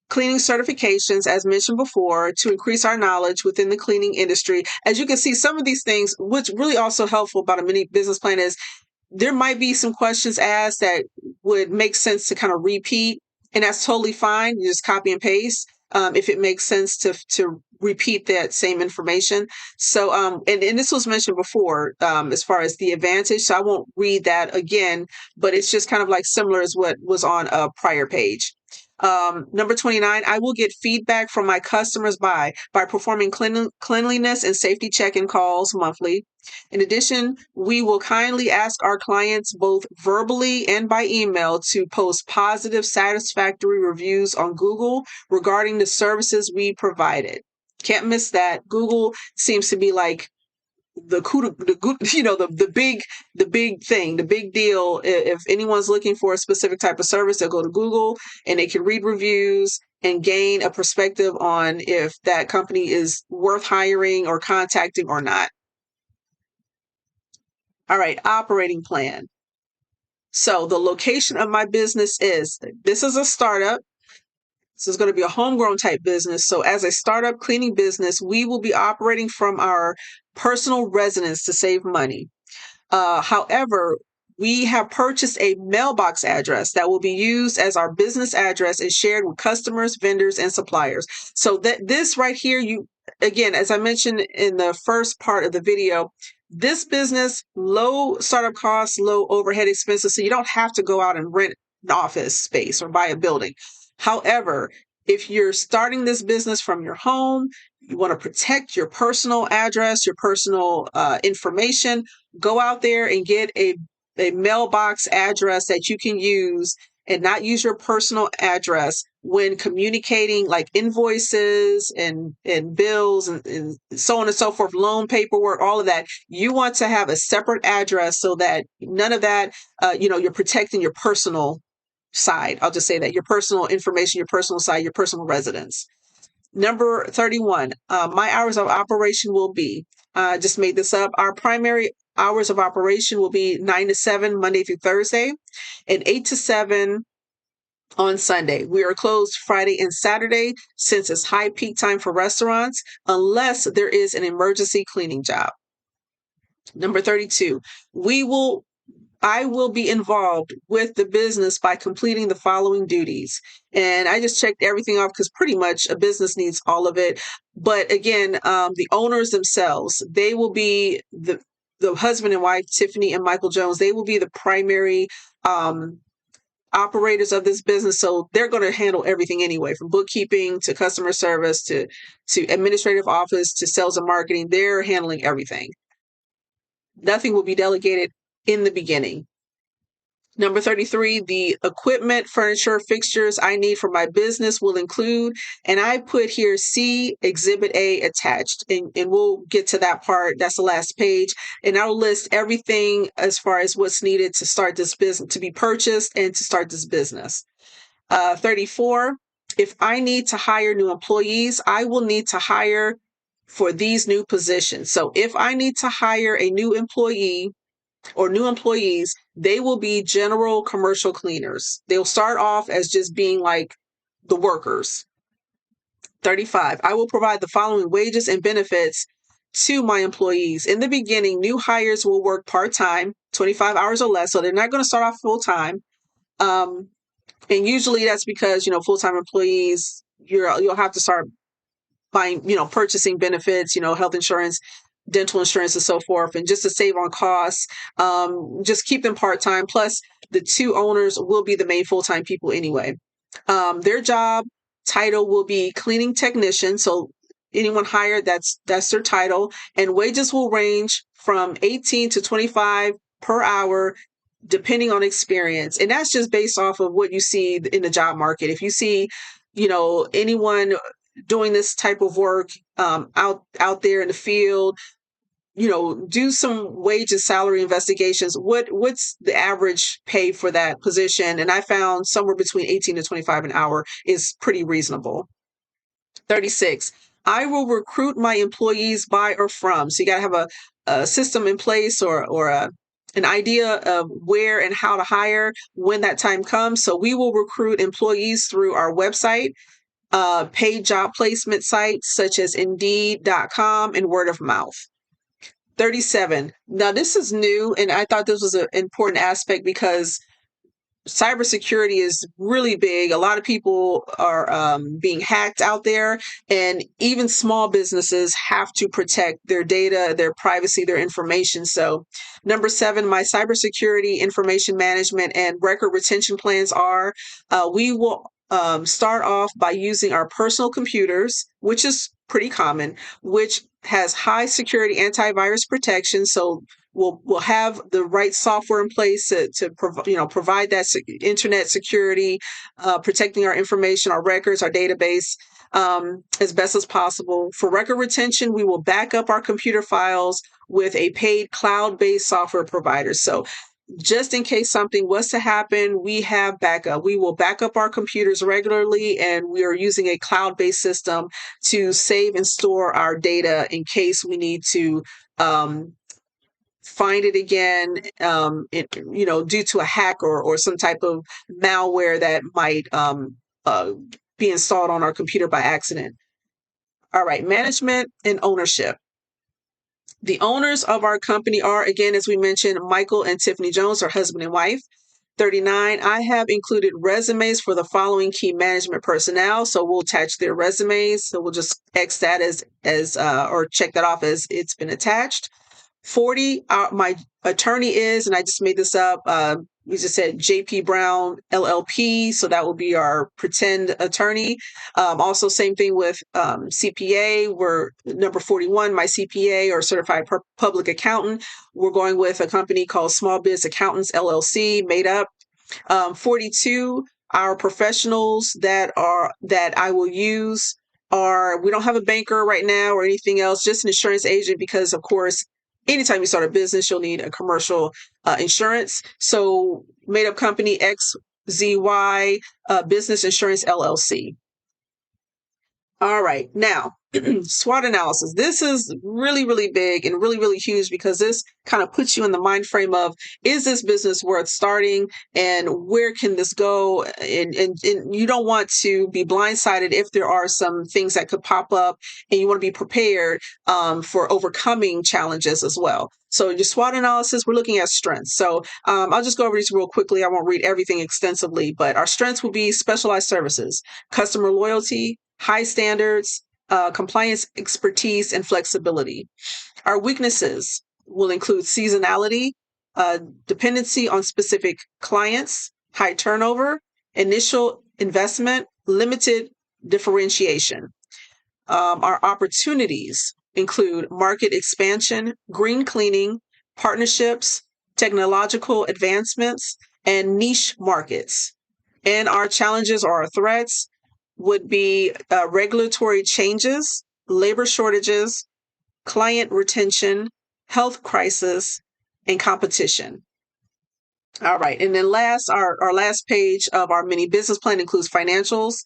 cleaning certifications, as mentioned before, to increase our knowledge within the cleaning industry. As you can see, some of these things, which really also helpful about a mini business plan is there might be some questions asked that would make sense to kind of repeat, and that's totally fine. You just copy and paste if it makes sense to repeat that same information. So, and this was mentioned before as far as the advantage. So I won't read that again, but it's just kind of like similar as what was on a prior page. Number 29, I will get feedback from my customers by performing cleanliness and safety check-in calls monthly. In addition, we will kindly ask our clients both verbally and by email to post positive, satisfactory reviews on Google regarding the services we provided. Can't miss that. Google seems to be like the big thing, the big deal. If anyone's looking for a specific type of service, they'll go to Google and they can read reviews and gain a perspective on if that company is worth hiring or contacting or not. All right, operating plan. So the location of my business this is a startup. This is going to be a homegrown type business. So as a startup cleaning business, we will be operating from our personal residence to save money. However, we have purchased a mailbox address that will be used as our business address and shared with customers, vendors, and suppliers. So that this right here, again, as I mentioned in the first part of the video, this business, low startup costs, low overhead expenses. So you don't have to go out and rent an office space or buy a building. However, if you're starting this business from your home, you want to protect your personal address, your personal information, go out there and get a mailbox address that you can use and not use your personal address when communicating like invoices and bills and so on and so forth, loan paperwork, all of that. You want to have a separate address so that none of that, you're protecting your personal side. I'll just say that your personal information, your personal side, your personal residence. Number 31, my hours of operation will be, just made this up. Our primary hours of operation will be 9 to 7, Monday through Thursday, and 8 to 7 on Sunday. We are closed Friday and Saturday since it's high peak time for restaurants, unless there is an emergency cleaning job. Number 32, I will be involved with the business by completing the following duties. And I just checked everything off because pretty much a business needs all of it. But again, the owners themselves, they will be the husband and wife, Tiffany and Michael Jones, they will be the primary operators of this business. So they're going to handle everything anyway, from bookkeeping to customer service to administrative office to sales and marketing. They're handling everything. Nothing will be delegated in the beginning. Number 33, the equipment, furniture, fixtures I need for my business will include, and I put here C Exhibit A attached, and we'll get to that part. That's the last page. And I'll list everything as far as what's needed to start this business, to be purchased and to start this business. 34, if I need to hire new employees, I will need to hire for these new positions. So if I need to hire a new employee, or new employees, they will be general commercial cleaners. They'll start off as just being like the workers. 35, I will provide the following wages and benefits to my employees. In the beginning, new hires will work part-time, 25 hours or less. So they're not going to start off full-time. And usually that's because, full-time employees, you'll have to start buying, purchasing benefits, health insurance, dental insurance, and so forth. And just to save on costs, just keep them part-time. Plus, the two owners will be the main full-time people anyway. Their job title will be cleaning technician. So anyone hired, that's their title. And wages will range from 18 to 25 per hour, depending on experience. And that's just based off of what you see in the job market. If you see, anyone doing this type of work out there in the field, do some wage and salary investigations. What's the average pay for that position? And I found somewhere between 18 to 25 an hour is pretty reasonable. 36, I will recruit my employees by or from. So you got to have a system in place, or an idea of where and how to hire when that time comes. So we will recruit employees through our website, paid job placement sites such as Indeed.com, and word of mouth. 37. Now, this is new, and I thought this was an important aspect because cybersecurity is really big. A lot of people are being hacked out there, and even small businesses have to protect their data, their privacy, their information. So, number 7, my cybersecurity, information management, and record retention plans are we will start off by using our personal computers, which is pretty common, which has high security antivirus protection. So we'll have the right software in place to provide that internet security, protecting our information, our records, our database, as best as possible. For record retention, we will back up our computer files with a paid cloud-based software provider. So just in case something was to happen, we have backup. We will back up our computers regularly, and we are using a cloud-based system to save and store our data in case we need to find it again, due to a hack or some type of malware that might be installed on our computer by accident. All right, management and ownership. The owners of our company are, again, as we mentioned, Michael and Tiffany Jones, our husband and wife. 39, I have included resumes for the following key management personnel. So we'll attach their resumes. So we'll just X that as or check that off as it's been attached. 40, my attorney is, and I just made this up, we just said JP Brown LLP, so that will be our pretend attorney. Also, same thing with CPA. We're number 41, my CPA or certified public accountant. We're going with a company called Small Biz Accountants LLC, made up. 42, our professionals that I will use are, we don't have a banker right now or anything else, just an insurance agent, because of course, anytime you start a business, you'll need a commercial insurance. So made up company XZY Business Insurance LLC. All right. Now, SWOT analysis. This is really, really big and really, really huge because this kind of puts you in the mind frame of, is this business worth starting and where can this go? And you don't want to be blindsided if there are some things that could pop up, and you want to be prepared for overcoming challenges as well. So your SWOT analysis, we're looking at strengths. So I'll just go over these real quickly. I won't read everything extensively, but our strengths will be specialized services, customer loyalty, high standards, compliance expertise, and flexibility. Our weaknesses will include seasonality, dependency on specific clients, high turnover, initial investment, limited differentiation. Our opportunities include market expansion, green cleaning, partnerships, technological advancements, and niche markets. And our challenges or our threats would be regulatory changes, labor shortages, client retention, health crisis, and competition. All right. And then our last page of our mini business plan includes financials.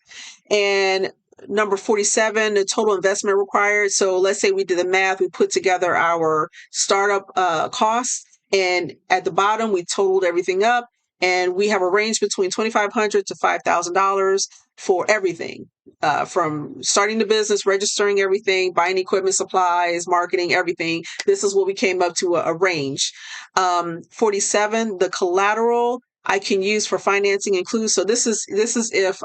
And number 47, the total investment required. So let's say we did the math, we put together our startup costs, and at the bottom, we totaled everything up. And we have a range between $2,500 to $5,000 for everything, from starting the business, registering everything, buying equipment, supplies, marketing, everything. This is what we came up to a range. 47, the collateral I can use for financing includes. So this is if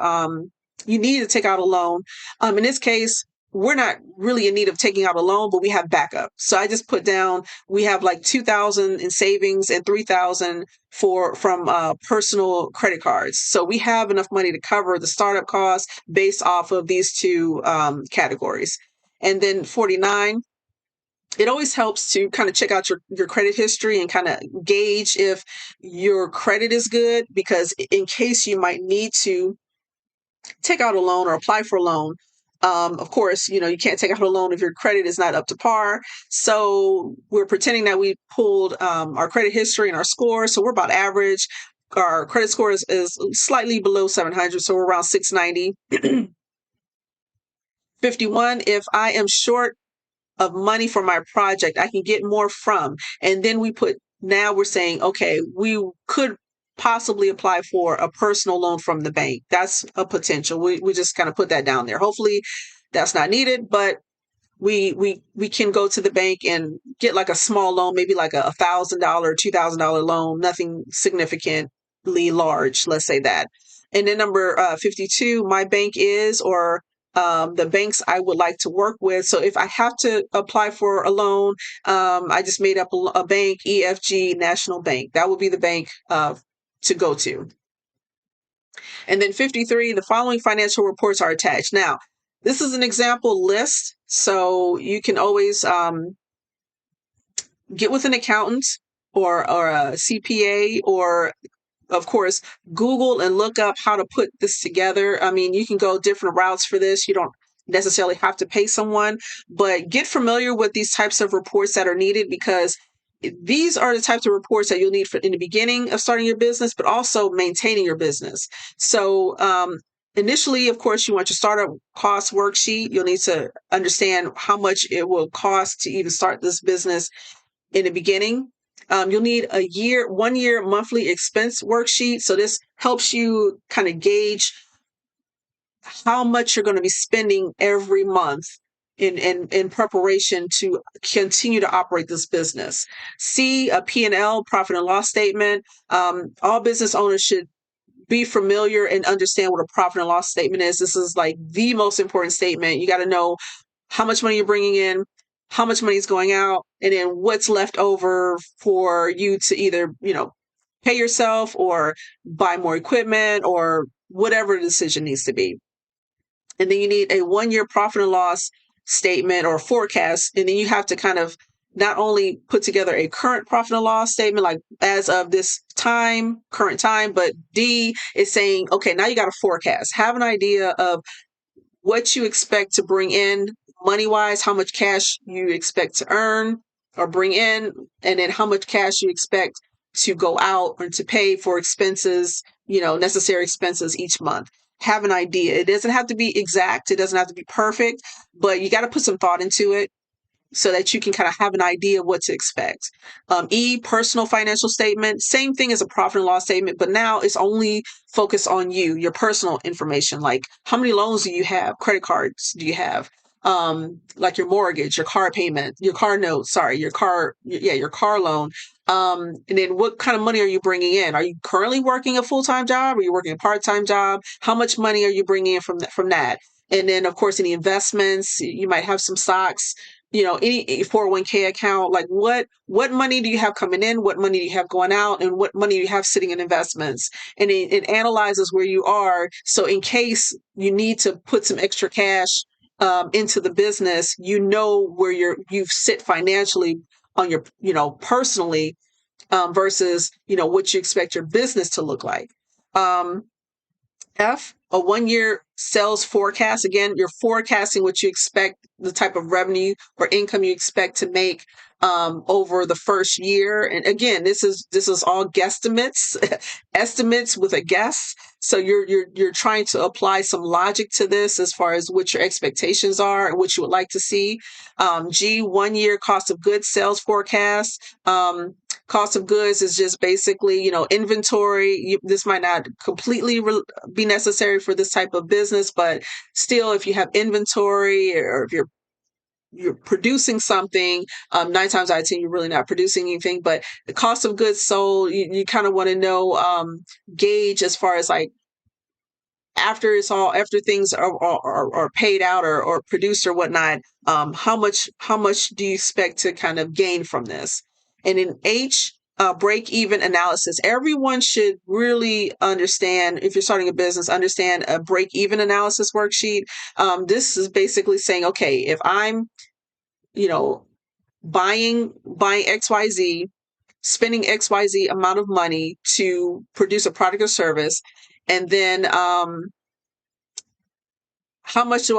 you need to take out a loan. In this case, we're not really in need of taking out a loan, but we have backup. So I just put down we have like 2,000 in savings and 3,000 from personal credit cards. So we have enough money to cover the startup costs based off of these two categories. And then 49, it always helps to kind of check out your credit history and kind of gauge if your credit is good, because in case you might need to take out a loan or apply for a loan. Of course, you can't take out a loan if your credit is not up to par. So we're pretending that we pulled our credit history and our score. So we're about average. Our credit score is slightly below 700. So we're around 690. 51, if I am short of money for my project, I can get more from. And then now we're saying, okay, we could possibly apply for a personal loan from the bank. That's a potential. We just kind of put that down there. Hopefully that's not needed, but we can go to the bank and get like a small loan, maybe like a $1,000, $2,000 loan, nothing significantly large, let's say that. And then number 52, my bank is, or the banks I would like to work with. So if I have to apply for a loan, I just made up a bank, EFG National Bank. That would be the bank to go to. And then 53, the following financial reports are attached. Now, this is an example list, so you can always get with an accountant or a CPA, or of course, Google and look up how to put this together. I mean, you can go different routes for this. You don't necessarily have to pay someone, but get familiar with these types of reports that are needed, because these are the types of reports that you'll need in the beginning of starting your business, but also maintaining your business. So initially, of course, you want your startup cost worksheet. You'll need to understand how much it will cost to even start this business in the beginning. You'll need 1 year monthly expense worksheet. So this helps you kind of gauge how much you're going to be spending every month in preparation to continue to operate this business. C, a P&L, profit and loss statement. All business owners should be familiar and understand what a profit and loss statement is. This is like the most important statement. You got to know how much money you're bringing in, how much money is going out, and then what's left over for you to either, pay yourself or buy more equipment or whatever the decision needs to be. And then you need a 1 year profit and loss statement or forecast. And then you have to kind of not only put together a current profit and loss statement, like as of this time, current time, but D is saying, okay, now you got a forecast. Have an idea of what you expect to bring in money wise, how much cash you expect to earn or bring in, and then how much cash you expect to go out or to pay for expenses, necessary expenses each month. Have an idea. It doesn't have to be exact. It doesn't have to be perfect, but you got to put some thought into it so that you can kind of have an idea of what to expect. E, personal financial statement, same thing as a profit and loss statement, but now it's only focused on you, your personal information, like how many loans do you have, credit cards do you have, like your mortgage, your car payment, your car note, your car loan. And then what kind of money are you bringing in? Are you currently working a full-time job? Are you working a part-time job? How much money are you bringing in from that? And then, of course, any investments, you might have some stocks, any 401k account, like what money do you have coming in? What money do you have going out? And what money do you have sitting in investments? And it analyzes where you are. So in case you need to put some extra cash into the business, where you sit financially on your, personally, versus, what you expect your business to look like. Um, F, a 1 year sales forecast. Again, you're forecasting what you expect, the type of revenue or income you expect to make over the first year. And again, this is all guesstimates, estimates with a guess. So you're trying to apply some logic to this as far as what your expectations are and what you would like to see. G, 1 year cost of goods sales forecast. Cost of goods is just basically, inventory. This might not completely be necessary for this type of business, but still, if you have inventory or if you're producing something, 9 times out of 10 you're really not producing anything. But the cost of goods sold, you kind of want to know, gauge as far as like after things are paid out or produced or whatnot, how much do you expect to kind of gain from this? And in H, break even analysis. Everyone should really understand, if you're starting a business, understand a break even analysis worksheet. This is basically saying, okay, if I'm, you know buying XYZ, spending XYZ amount of money to produce a product or service, and then how much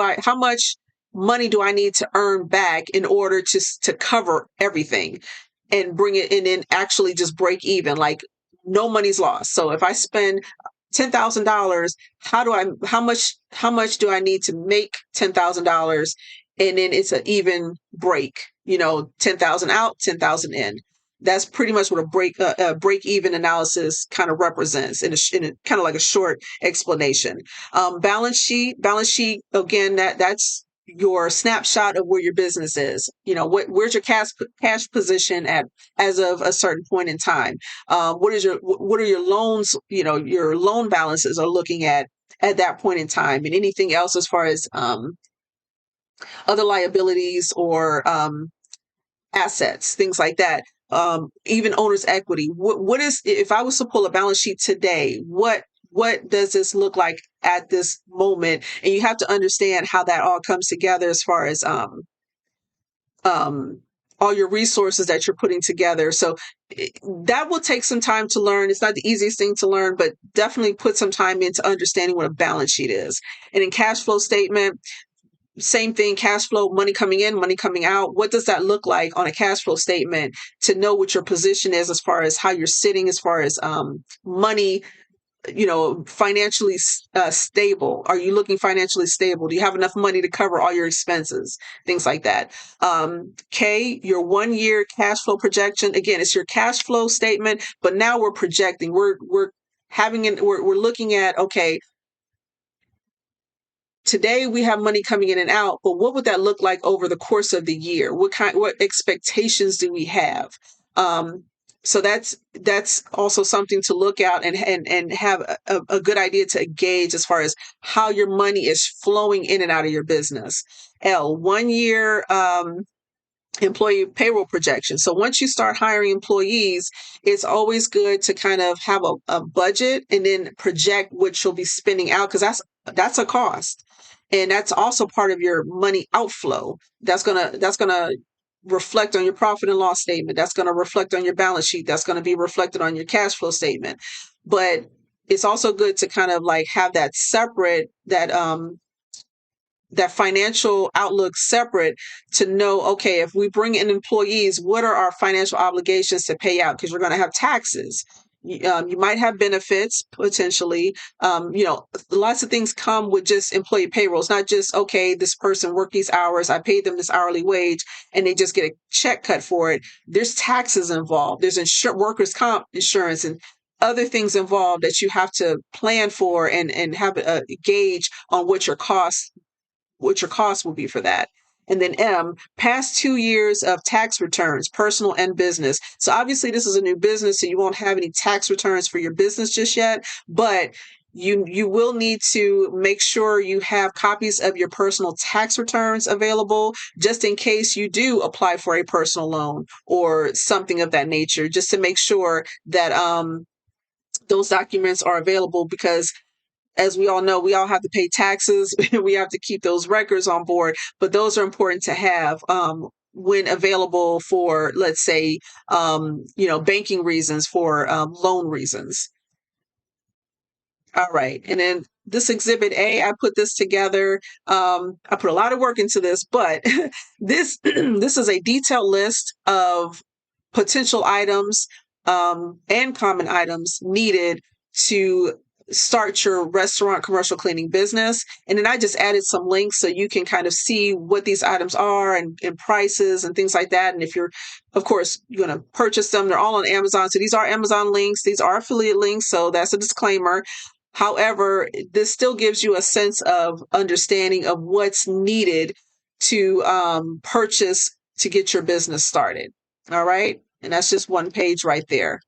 money do I need to earn back in order to cover everything and bring it in and actually just break even, like no money's lost. So if I spend $10,000, how much do I need to make $10,000, and then it's an even break, 10,000 out, 10,000 in. That's pretty much what a break even analysis kind of represents in a kind of like a short explanation. Balance sheet again, that's your snapshot of where your business is. Where's your cash position at as of a certain point in time. What are your loans? Your loan balances are looking at that point in time, and anything else as far as other liabilities or assets, things like that. Even owner's equity. What is, if I was to pull a balance sheet today, what does this look like at this moment? And you have to understand how that all comes together as far as um, all your resources that you're putting together. So that will take some time to learn. It's not the easiest thing to learn, but definitely put some time into understanding what a balance sheet is. And in cash flow statement, same thing, cash flow, money coming in, money coming out. What does that look like on a cash flow statement to know what your position is as far as how you're sitting, as far as money, financially stable? Are you looking financially stable? Do you have enough money to cover all your expenses? Things like that. K, your 1 year cash flow projection. Again, it's your cash flow statement, but now we're projecting. We're looking at, okay, today we have money coming in and out, but what would that look like over the course of the year? What expectations do we have? So that's also something to look out and have a good idea to gauge as far as how your money is flowing in and out of your business. L, 1 year employee payroll projection. So once you start hiring employees, it's always good to kind of have a budget and then project what you'll be spending out, because that's a cost. And that's also part of your money outflow. That's gonna reflect on your profit and loss statement. That's gonna reflect on your balance sheet. That's gonna be reflected on your cash flow statement. But it's also good to kind of like have that separate, that financial outlook separate, to know, okay, if we bring in employees, what are our financial obligations to pay out? Because you're going to have taxes. You might have benefits potentially. Lots of things come with just employee payroll. It's not just, okay, this person worked these hours, I paid them this hourly wage, and they just get a check cut for it. There's taxes involved. There's workers' comp insurance and other things involved that you have to plan for and have a gauge on what your cost will be for that. And then M, past 2 years of tax returns, personal and business. So obviously this is a new business, so you won't have any tax returns for your business just yet, but you will need to make sure you have copies of your personal tax returns available, just in case you do apply for a personal loan or something of that nature, just to make sure that those documents are available, because as we all know, we all have to pay taxes. We have to keep those records on board, but those are important to have when available for, let's say, banking reasons, for loan reasons. All right. And then this exhibit A, I put this together. I put a lot of work into this, but this this is a detailed list of potential items and common items needed to start your restaurant commercial cleaning business. And then I just added some links so you can kind of see what these items are, and prices and things like that. And if you're, of course, you're going to purchase them, they're all on Amazon. So these are Amazon links, these are affiliate links. So that's a disclaimer. However, this still gives you a sense of understanding of what's needed to purchase to get your business started. All right. And that's just one page right there.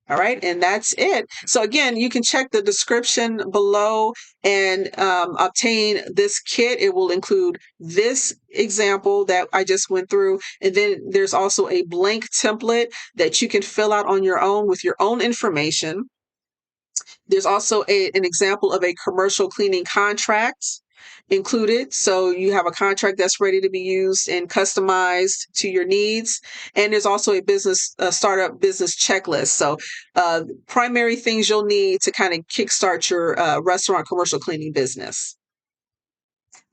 All right. And that's it. So again, you can check the description below and obtain this kit. It will include this example that I just went through. And then there's also a blank template that you can fill out on your own with your own information. There's also an example of a commercial cleaning contract included. So you have a contract that's ready to be used and customized to your needs. And there's also a startup business checklist. So primary things you'll need to kind of kickstart your restaurant commercial cleaning business.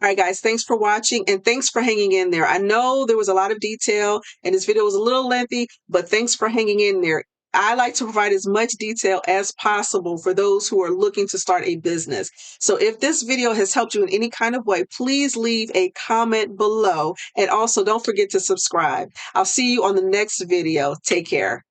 All right, guys, thanks for watching and thanks for hanging in there. I know there was a lot of detail and this video was a little lengthy, but thanks for hanging in there. I like to provide as much detail as possible for those who are looking to start a business. So if this video has helped you in any kind of way, please leave a comment below. And also don't forget to subscribe. I'll see you on the next video. Take care.